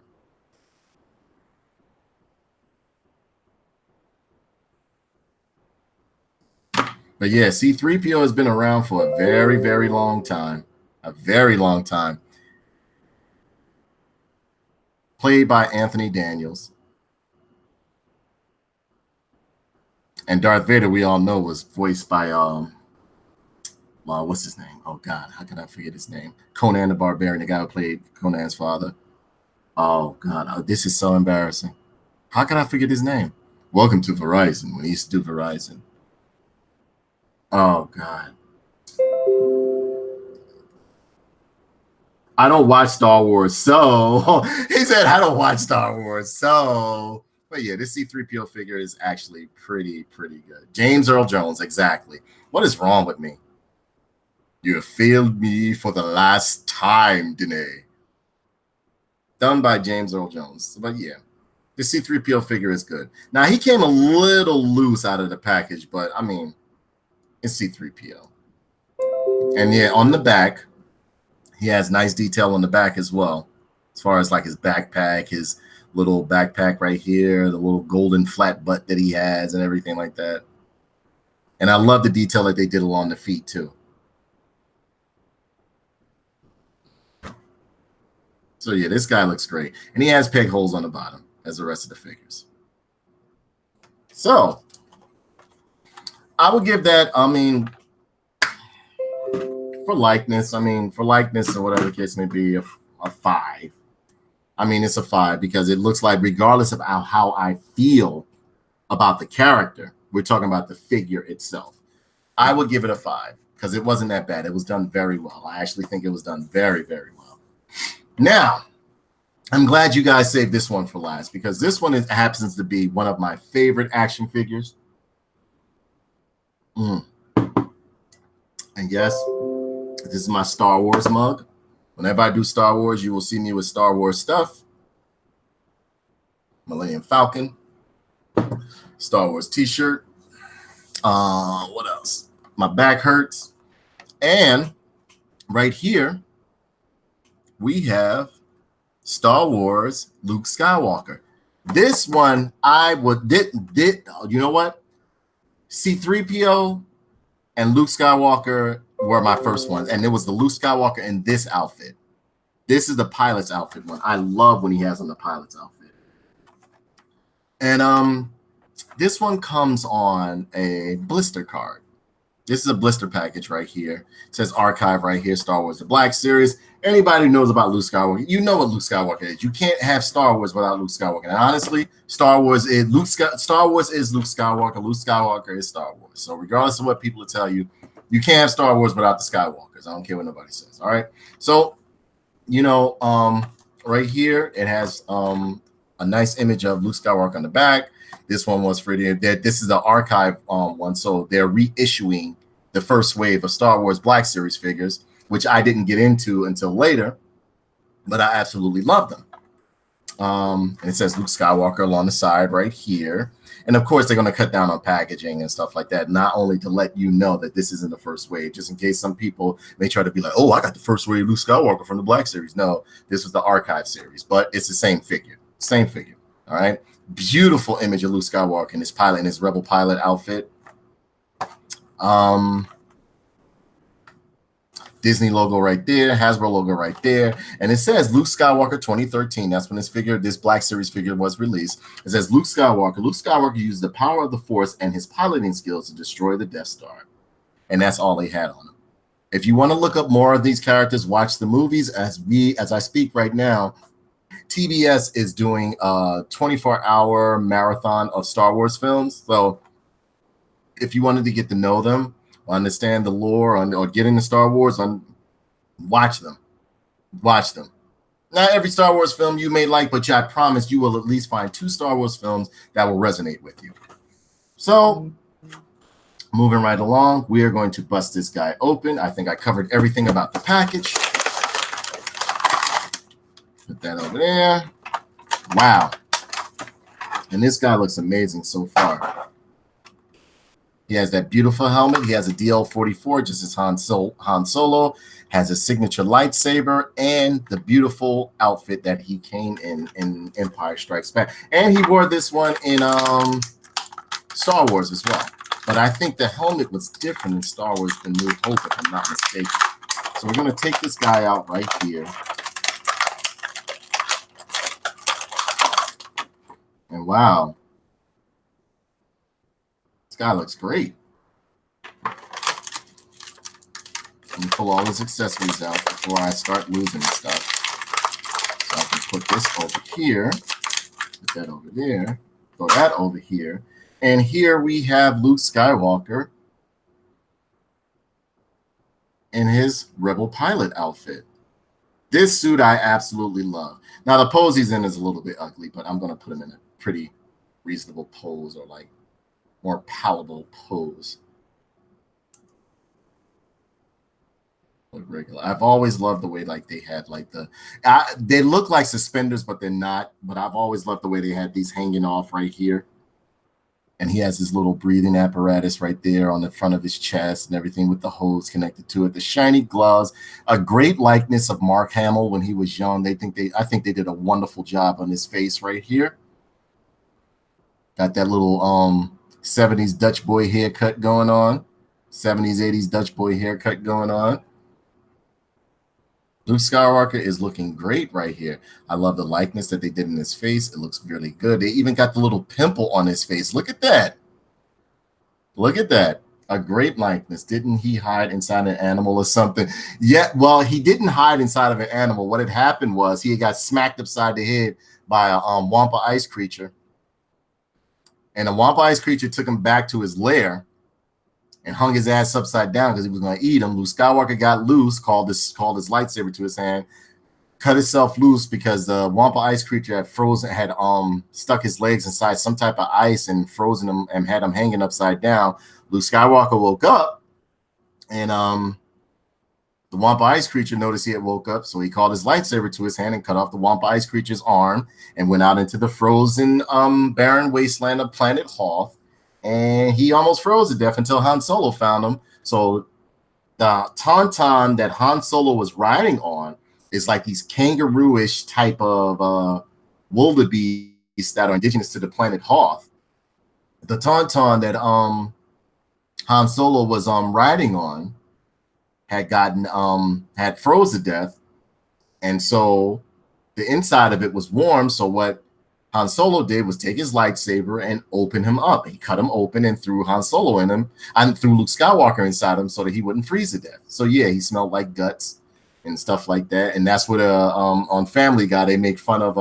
But yeah, C-3PO has been around for a very, very long time. A very long time. Played by Anthony Daniels. And Darth Vader, we all know, was voiced by what's his name? Oh God, how can I forget his name? Conan the Barbarian, the guy who played Conan's father. Oh God, this is so embarrassing. How can I forget his name? Welcome to Verizon, when he used to do Verizon. Oh God. I don't watch Star Wars, so he said I don't watch Star Wars, so But yeah, this C-3PO figure is actually pretty good. James Earl Jones, exactly. What is wrong with me? You have failed me for the last time, Danae. Done by James Earl Jones. But yeah, the C-3PO figure is good. Now, he came a little loose out of the package, but I mean, it's C-3PO. And yeah, on the back, he has nice detail on the back as well, as far as like his backpack, his little backpack right here, the little golden flat butt that he has and everything like that. And I love the detail that they did along the feet too. So yeah, this guy looks great. And he has peg holes on the bottom as the rest of the figures. So I would give that, I mean, for likeness or whatever the case may be, a 5. I mean, it's a 5 because it looks like regardless of how I feel about the character, we're talking about the figure itself, I would give it a 5 because it wasn't that bad. It was done very well. I actually think it was done very well. Now, I'm glad you guys saved this one for last because this one happens to be one of my favorite action figures. And yes, this is my Star Wars mug. Whenever I do Star Wars, you will see me with Star Wars stuff. Millennium Falcon, Star Wars t-shirt. What else? My back hurts. And right here, we have Star Wars Luke Skywalker. This one, you know what? C-3PO and Luke Skywalker were my first ones. And it was the Luke Skywalker in this outfit. This is the pilot's outfit one. I love when he has on the pilot's outfit. And this one comes on a blister card. This is a blister package right here. It says archive right here, Star Wars The Black Series. Anybody who knows about Luke Skywalker, you know what Luke Skywalker is. You can't have Star Wars without Luke Skywalker. And honestly, Star Wars is Luke Skywalker. Luke Skywalker is Star Wars. So regardless of what people tell you, you can't have Star Wars without the Skywalkers. I don't care what nobody says. All right. So, you know, right here, it has a nice image of Luke Skywalker on the back. This one was for this is the archive one, so they're reissuing the first wave of Star Wars Black Series figures, which I didn't get into until later, but I absolutely love them. And it says Luke Skywalker along the side right here. And of course, they're going to cut down on packaging and stuff like that, not only to let you know that this isn't the first wave, just in case some people may try to be like, oh, I got the first wave Luke Skywalker from the Black Series. No, this was the archive series, but it's the same figure. Same figure. All right. Beautiful image of Luke Skywalker in his pilot, in his Rebel pilot outfit. Disney logo right there, Hasbro logo right there, and it says Luke Skywalker 2013. That's when this Black Series figure was released. It says Luke Skywalker. Luke Skywalker used the power of the Force and his piloting skills to destroy the Death Star, and that's all they had on him. If you want to look up more of these characters, watch the movies. As I speak right now, TBS is doing a 24-hour marathon of Star Wars films. So if you wanted to get to know them, understand the lore, or get into Star Wars, watch them. Watch them. Not every Star Wars film you may like, but I promise you will at least find 2 Star Wars films that will resonate with you. So moving right along, we are going to bust this guy open. I think I covered everything about the package. Put that over there. Wow. And this guy looks amazing so far. He has that beautiful helmet. He has a DL-44, just as Han Solo. Has a signature lightsaber and the beautiful outfit that he came in Empire Strikes Back. And he wore this one in Star Wars as well. But I think the helmet was different in Star Wars than New Hope, if I'm not mistaken. So we're going to take this guy out right here. And wow, this guy looks great. Let me pull all his accessories out before I start losing stuff. So I can put this over here, put that over there, throw that over here. And here we have Luke Skywalker in his Rebel pilot outfit. This suit I absolutely love. Now, the pose he's in is a little bit ugly, but I'm going to put him in a pretty reasonable pose or like more palatable pose. Regular. I've always loved the way like they had like they look like suspenders, but they're not. But I've always loved the way they had these hanging off right here. And he has his little breathing apparatus right there on the front of his chest and everything with the hose connected to it. The shiny gloves, a great likeness of Mark Hamill when he was young. I think they did a wonderful job on his face right here. Got that little 70s Dutch boy haircut going on. 70s, 80s Dutch boy haircut going on. Luke Skywalker is looking great right here. I love the likeness that they did in his face. It looks really good. They even got the little pimple on his face. Look at that. Look at that. A great likeness. Didn't he hide inside an animal or something? Yeah, well, he didn't hide inside of an animal. What had happened was he got smacked upside the head by a Wampa ice creature. And the Wampa ice creature took him back to his lair and hung his ass upside down because he was going to eat him. Luke Skywalker got loose, called his lightsaber to his hand, cut himself loose because the Wampa ice creature had stuck his legs inside some type of ice and frozen him and had him hanging upside down. Luke Skywalker woke up, and the Wampa ice creature noticed he had woke up, so he called his lightsaber to his hand and cut off the Wampa ice creature's arm and went out into the frozen barren wasteland of planet Hoth. And he almost froze to death until Han Solo found him. So the Tauntaun that Han Solo was riding on is like these kangaroo-ish type of wildebeests that are indigenous to the planet Hoth. The Tauntaun that Han Solo was riding on had froze to death, and so the inside of it was warm. So what Han Solo did was take his lightsaber and open him up. He cut him open and threw Han Solo in him and threw Luke Skywalker inside him so that he wouldn't freeze to death. So yeah, he smelled like guts and stuff like that. And that's what on Family Guy they make fun of.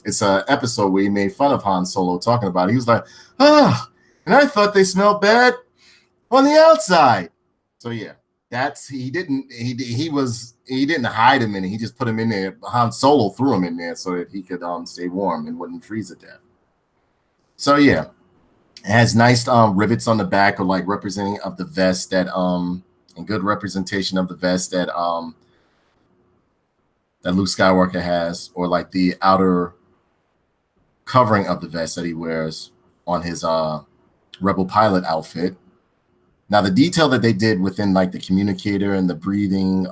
It's an episode where he made fun of Han Solo talking about it. He was like, and I thought they smelled bad on the outside. So yeah, he didn't hide him in it. He just put him in there. Han Solo threw him in there so that he could stay warm and wouldn't freeze to death. So yeah, it has nice rivets on the back, or like representing of the vest that and good representation of the vest that that Luke Skywalker has, or like the outer covering of the vest that he wears on his Rebel pilot outfit. Now, the detail that they did within like the communicator and the breathing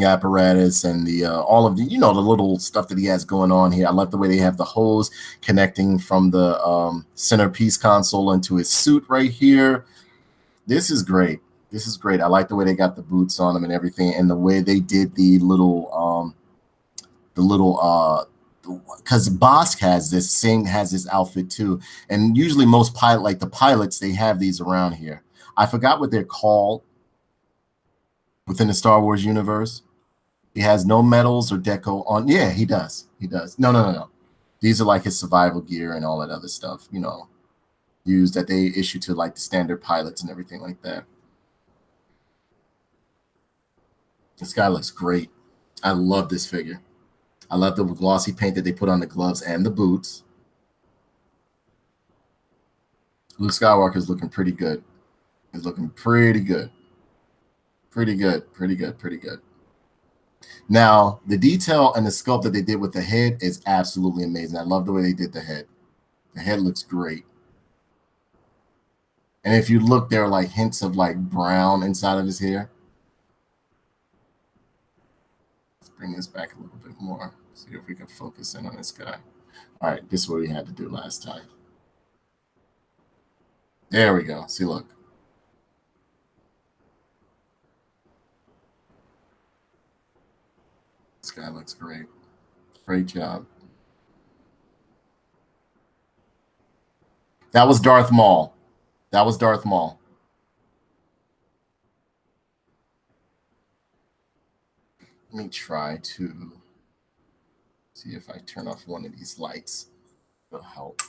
apparatus and the all of the the little stuff that he has going on here. I love the way they have the hose connecting from the centerpiece console into his suit right here. This is great. This is great. I like the way they got the boots on him and everything, and the way they did the little because Bosk has this outfit too, and usually most pilots, they have these around here. I forgot what they're called within the Star Wars universe. He has no medals or deco on. Yeah, he does. No. These are like his survival gear and all that other stuff, used that they issue to like the standard pilots and everything like that. This guy looks great. I love this figure. I love the glossy paint that they put on the gloves and the boots. Luke Skywalker is looking pretty good. He's looking pretty good. Pretty good. Now, the detail and the sculpt that they did with the head is absolutely amazing. I love the way they did the head. The head looks great. And if you look, there are like hints of like brown inside of his hair. Let's bring this back a little bit more. See if we can focus in on this guy. All right, this is what we had to do last time. There we go. See, look. This guy looks great. Great job. That was Darth Maul. Let me try to see if I turn off one of these lights. It'll help.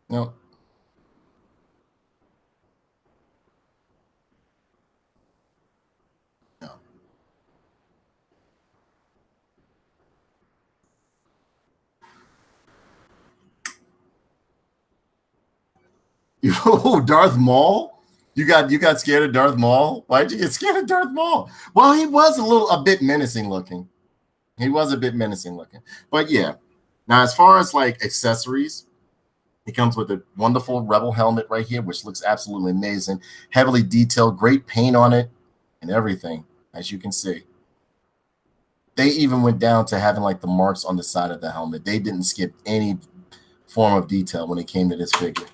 Nope. No. Oh, Darth Maul? You got scared of Darth Maul? Why'd you get scared of Darth Maul? Well, he was a bit menacing looking. He was a bit menacing looking. But yeah. Now, as far as like accessories, it comes with a wonderful Rebel helmet right here, which looks absolutely amazing. Heavily detailed, great paint on it, and everything, as you can see. They even went down to having like the marks on the side of the helmet. They didn't skip any form of detail when it came to this figure.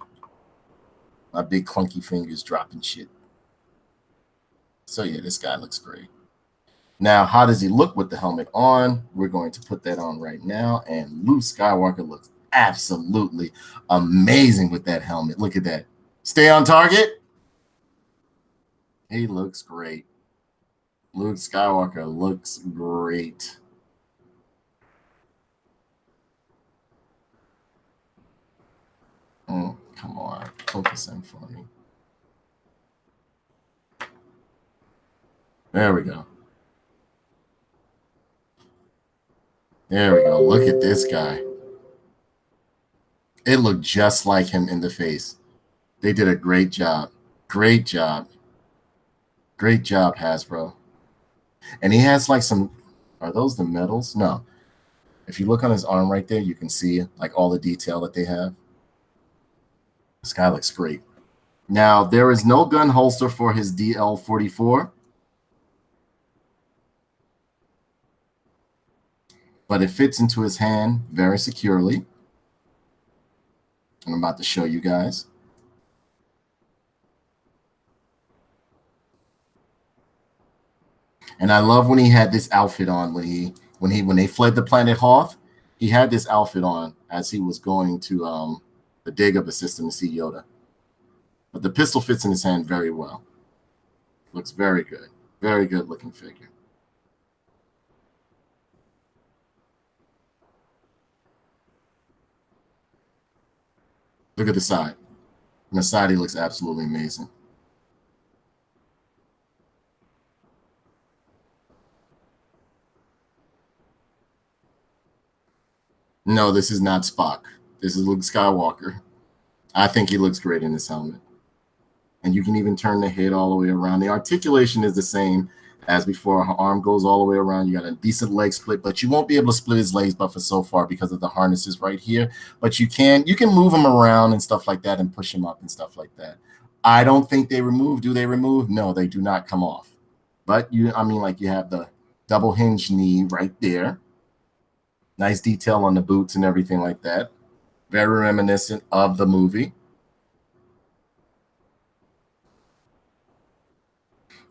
My big clunky fingers dropping shit. So yeah, this guy looks great. Now, how does he look with the helmet on? We're going to put that on right now. And Luke Skywalker looks absolutely amazing with that helmet. Look at that. Stay on target. He looks great. Luke Skywalker looks great. Come on, focus in for me. There we go. There we go. Look at this guy. It looked just like him in the face. They did a great job. Great job. Great job, Hasbro. And he has like some, are those the medals? No. If you look on his arm right there, you can see like all the detail that they have. This guy looks great. Now, there is no gun holster for his DL-44. But it fits into his hand very securely. I'm about to show you guys. And I love when he had this outfit on when they fled the planet Hoth. He had this outfit on as he was going to the Dagobah system to see Yoda. But the pistol fits in his hand very well. Looks very good. Very good looking figure. Look at the side. On the side, he looks absolutely amazing. No, this is not Spock. This is Luke Skywalker. I think he looks great in this helmet. And you can even turn the head all the way around. The articulation is the same as before. Her arm goes all the way around. You got a decent leg split, but you won't be able to split his legs but for so far because of the harnesses right here. But you can move him around and stuff like that and push him up and stuff like that. I don't think they remove. Do they remove? No, they do not come off. But you have the double hinge knee right there. Nice detail on the boots and everything like that. Very reminiscent of the movie.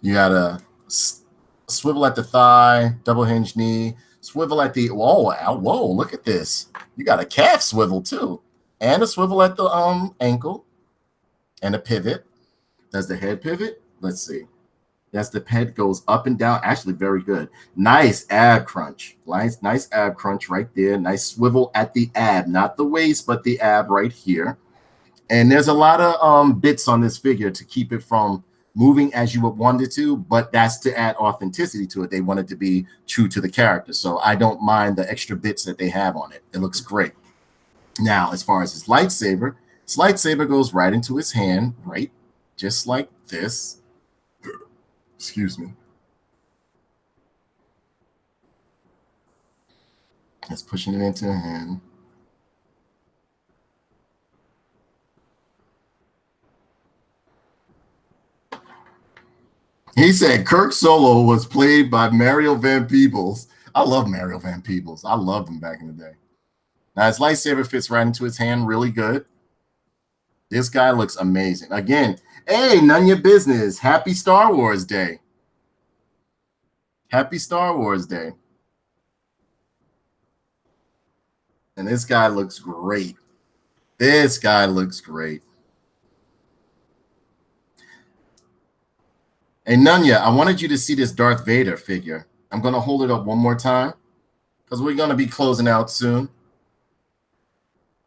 You got a swivel at the thigh, double hinge knee, swivel at the whoa, look at this. You got a calf swivel too. And a swivel at the ankle. And a pivot. Does the head pivot? Let's see. Yes, the head goes up and down. Actually, very good. Nice ab crunch. Nice ab crunch right there. Nice swivel at the ab, not the waist, but the ab right here. And there's a lot of bits on this figure to keep it from moving as you would want it to, but that's to add authenticity to it. They want it to be true to the character. So I don't mind the extra bits that they have on it. It looks great. Now, as far as his lightsaber goes right into his hand, right? Just like this. Excuse me. It's pushing it into the hand. He said Kirk Solo was played by Mario Van Peebles. I love Mario Van Peebles. I loved him back in the day. Now, his lightsaber fits right into his hand really good. This guy looks amazing. Again, hey, none of your business. Happy Star Wars Day. Happy Star Wars Day. And this guy looks great. This guy looks great. Hey, Nunya, I wanted you to see this Darth Vader figure. I'm going to hold it up one more time because we're going to be closing out soon.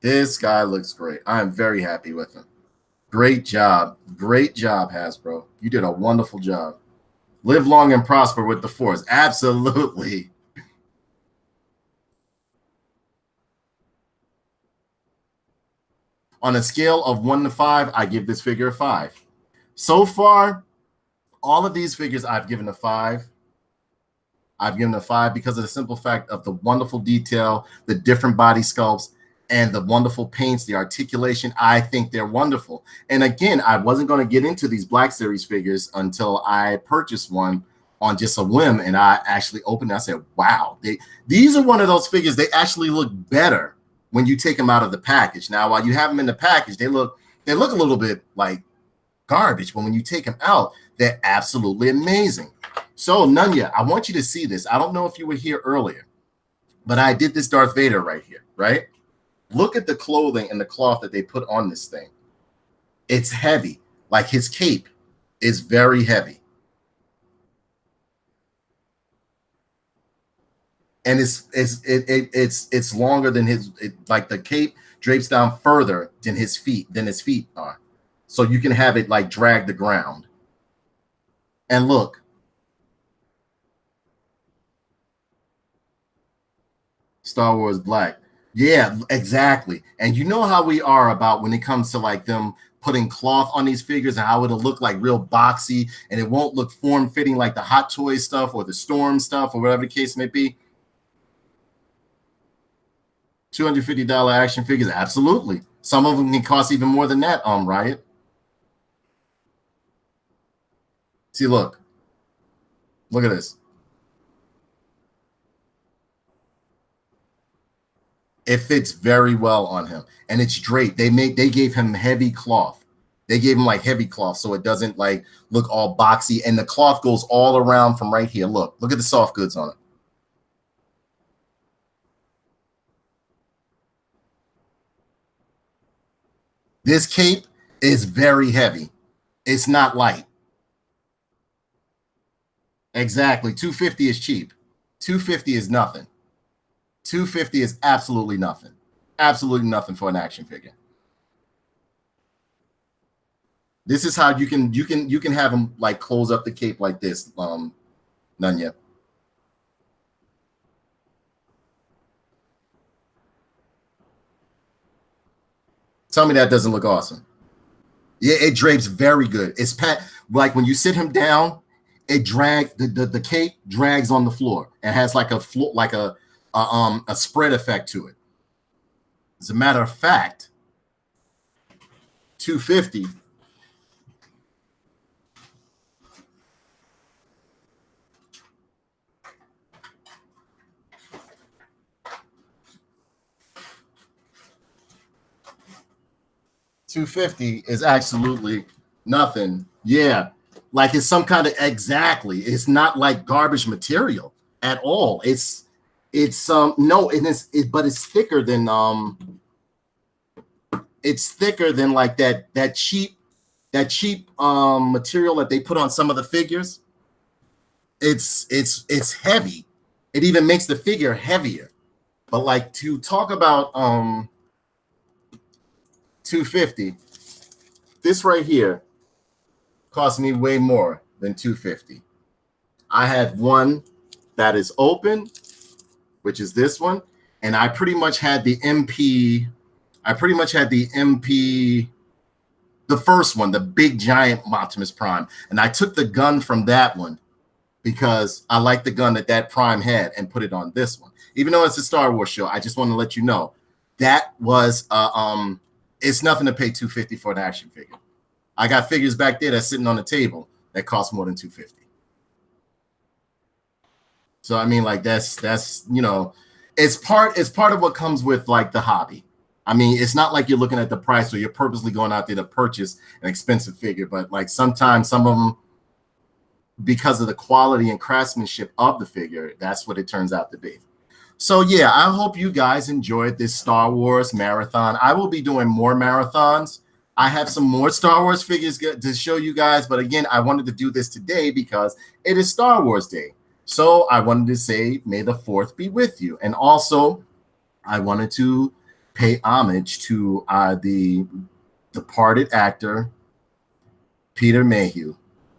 This guy looks great. I am very happy with him. Great job. Great job, Hasbro. You did a wonderful job. Live long and prosper with the Force. Absolutely. On a scale of 1 to 5, I give this figure a 5. So far, all of these figures I've given a 5. I've given a 5 because of the simple fact of the wonderful detail, the different body sculpts, and the wonderful paints, the articulation. I think they're wonderful. And again, I wasn't going to get into these Black Series figures until I purchased one on just a whim, and I actually opened it. I said, wow, these are one of those figures. They actually look better when you take them out of the package. Now, while you have them in the package, they look a little bit like garbage, but when you take them out, they're absolutely amazing. So, Nunya, I want you to see this. I don't know if you were here earlier, but I did this Darth Vader right here, right? Look at the clothing and the cloth that they put on this thing. It's heavy. Like his cape is very heavy. And it's longer than his, like the cape drapes down further than his feet are. So you can have it like drag the ground. And look. Star Wars Black. Yeah, exactly. And you know how we are about when it comes to like them putting cloth on these figures and how it'll look like real boxy and it won't look form-fitting like the Hot Toys stuff or the Storm stuff or whatever the case may be. $250 action figures, absolutely. Some of them can cost even more than that, Riot. See, look. Look at this. It fits very well on him, and it's draped. They gave him heavy cloth. They gave him like heavy cloth, so it doesn't like look all boxy. And the cloth goes all around from right here. Look at the soft goods on it. This cape is very heavy. It's not light. Exactly. $250 is cheap. $250 is nothing. $250 is absolutely nothing. Absolutely nothing for an action figure. This is how you can have them like close up the cape like this, Nunya. Tell me that doesn't look awesome. Yeah, it drapes very good. It's like when you sit him down, it drags the cape drags on the floor and has like a floor like a spread effect to it. As a matter of fact, $250. $250 is absolutely nothing. Yeah, like it's some kind of exactly. It's not like garbage material at all. No, but it's thicker than like that cheap material that they put on some of the figures. It's heavy. It even makes the figure heavier. But like to talk about $250, this right here cost me way more than $250. I had one that is open, which is this one, and I pretty much had the MP. The first one, the big giant Optimus Prime, and I took the gun from that one because I like the gun that Prime had and put it on this one. Even though it's a Star Wars show, I just want to let you know that was it's nothing to pay $250 for an action figure. I got figures back there that's sitting on the table that cost more than $250. So I mean, like that's you know, it's part of what comes with like the hobby. I mean, it's not like you're looking at the price or you're purposely going out there to purchase an expensive figure, but like sometimes some of them, because of the quality and craftsmanship of the figure, that's what it turns out to be. So yeah, I hope you guys enjoyed this Star Wars marathon. I will be doing more marathons. I have some more Star Wars figures to show you guys, but again, I wanted to do this today because it is Star Wars Day. So I wanted to say, may the 4th be with you. And also, I wanted to pay homage to the departed actor, Peter Mayhew.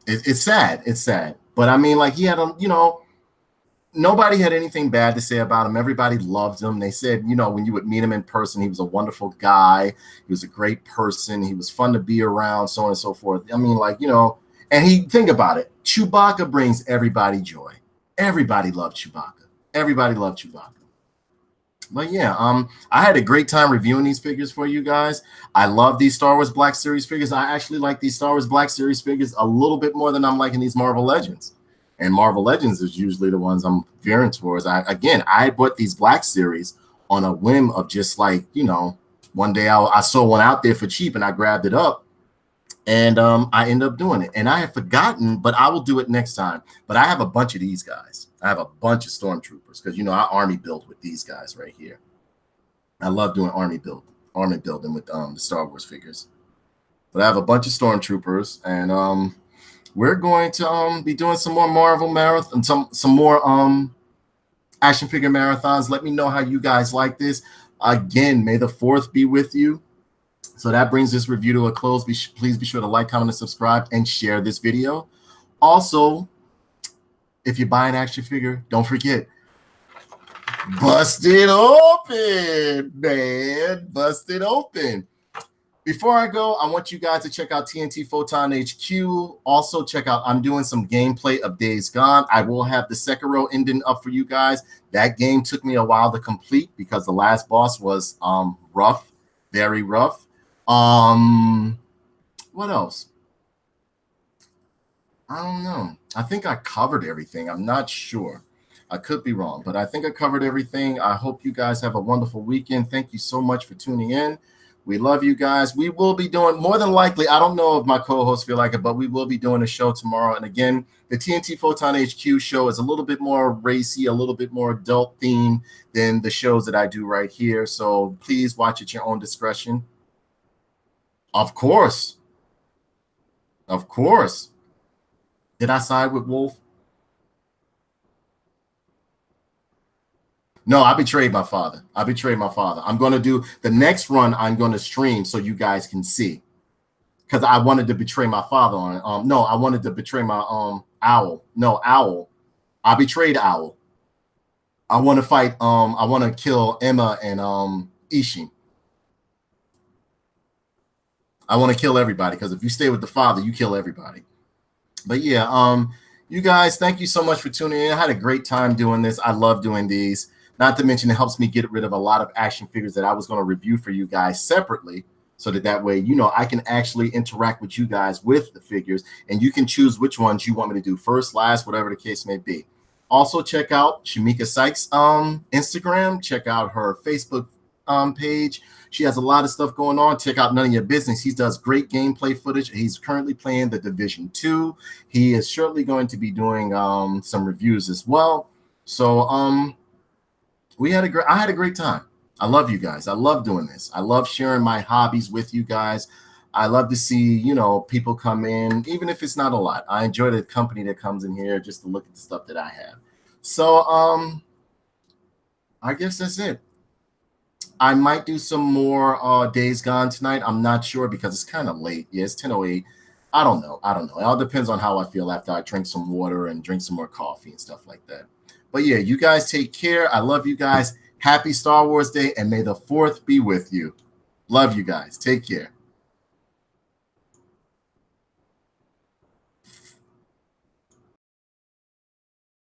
It's sad. It's sad. But I mean, like he had a, you know, nobody had anything bad to say about him. Everybody loved him. They said, you know, when you would meet him in person, he was a wonderful guy. He was a great person. He was fun to be around, so on and so forth. I mean, like, you know, and think about it. Chewbacca brings everybody joy. Everybody loved Chewbacca. Everybody loved Chewbacca. But yeah, I had a great time reviewing these figures for you guys. I love these Star Wars Black Series figures. I actually like these Star Wars Black Series figures a little bit more than I'm liking these Marvel Legends. And Marvel Legends is usually the ones I'm veering towards. I bought these Black Series on a whim of just like, you know, one day I saw one out there for cheap and I grabbed it up. And I end up doing it. And I have forgotten, but I will do it next time. But I have a bunch of these guys. I have a bunch of Stormtroopers because, you know, I army build with these guys right here. I love doing army building with the Star Wars figures. But I have a bunch of Stormtroopers, and we're going to be doing some more Marvel marathon, some more action figure marathons. Let me know how you guys like this. Again, may the 4th be with you. So that brings this review to a close. Please be sure to like, comment, and subscribe, and share this video. Also, if you buy an action figure, don't forget, bust it open, man. Bust it open. Before I go, I want you guys to check out TNT Photon HQ. Also, check out, I'm doing some gameplay of Days Gone. I will have the Sekiro ending up for you guys. That game took me a while to complete because the last boss was rough, very rough. What else? I don't know. I think I covered everything. I'm not sure. I could be wrong, but I think I covered everything. I hope you guys have a wonderful weekend. Thank you so much for tuning in. We love you guys. We will be doing, more than likely, I don't know if my co-hosts feel like it, but we will be doing a show tomorrow. And again, the TNT Photon HQ show is a little bit more racy, a little bit more adult themed than the shows that I do right here. So please watch at your own discretion. Of course. Of course. Did I side with Wolf? No, I betrayed my father. I betrayed my father. I'm going to do the next run. I'm going to stream so you guys can see, because I wanted to betray my father on. No, I wanted to betray my Owl. No, Owl. I betrayed Owl. I want to fight. I want to kill Emma and Ishi. I want to kill everybody, because if you stay with the father, you kill everybody. But yeah, you guys, thank you so much for tuning in. I had a great time doing this. I love doing these. Not to mention, it helps me get rid of a lot of action figures that I was going to review for you guys separately, so that way, you know, I can actually interact with you guys with the figures, and you can choose which ones you want me to do first, last, whatever the case may be. Also, check out Ms.Mika Sykes' Instagram. Check out her Facebook page. She has a lot of stuff going on. Check out None of Your Business. He does great gameplay footage. He's currently playing the Division 2. He is shortly going to be doing some reviews as well. So I had a great time. I love you guys. I love doing this. I love sharing my hobbies with you guys. I love to see, you know, people come in, even if it's not a lot. I enjoy the company that comes in here just to look at the stuff that I have. So I guess that's it. I might do some more Days Gone tonight. I'm not sure because it's kind of late. Yeah, it's 10:08. I don't know. It all depends on how I feel after I drink some water and drink some more coffee and stuff like that. But yeah, you guys take care. I love you guys. Happy Star Wars Day, and may the 4th be with you. Love you guys. Take care.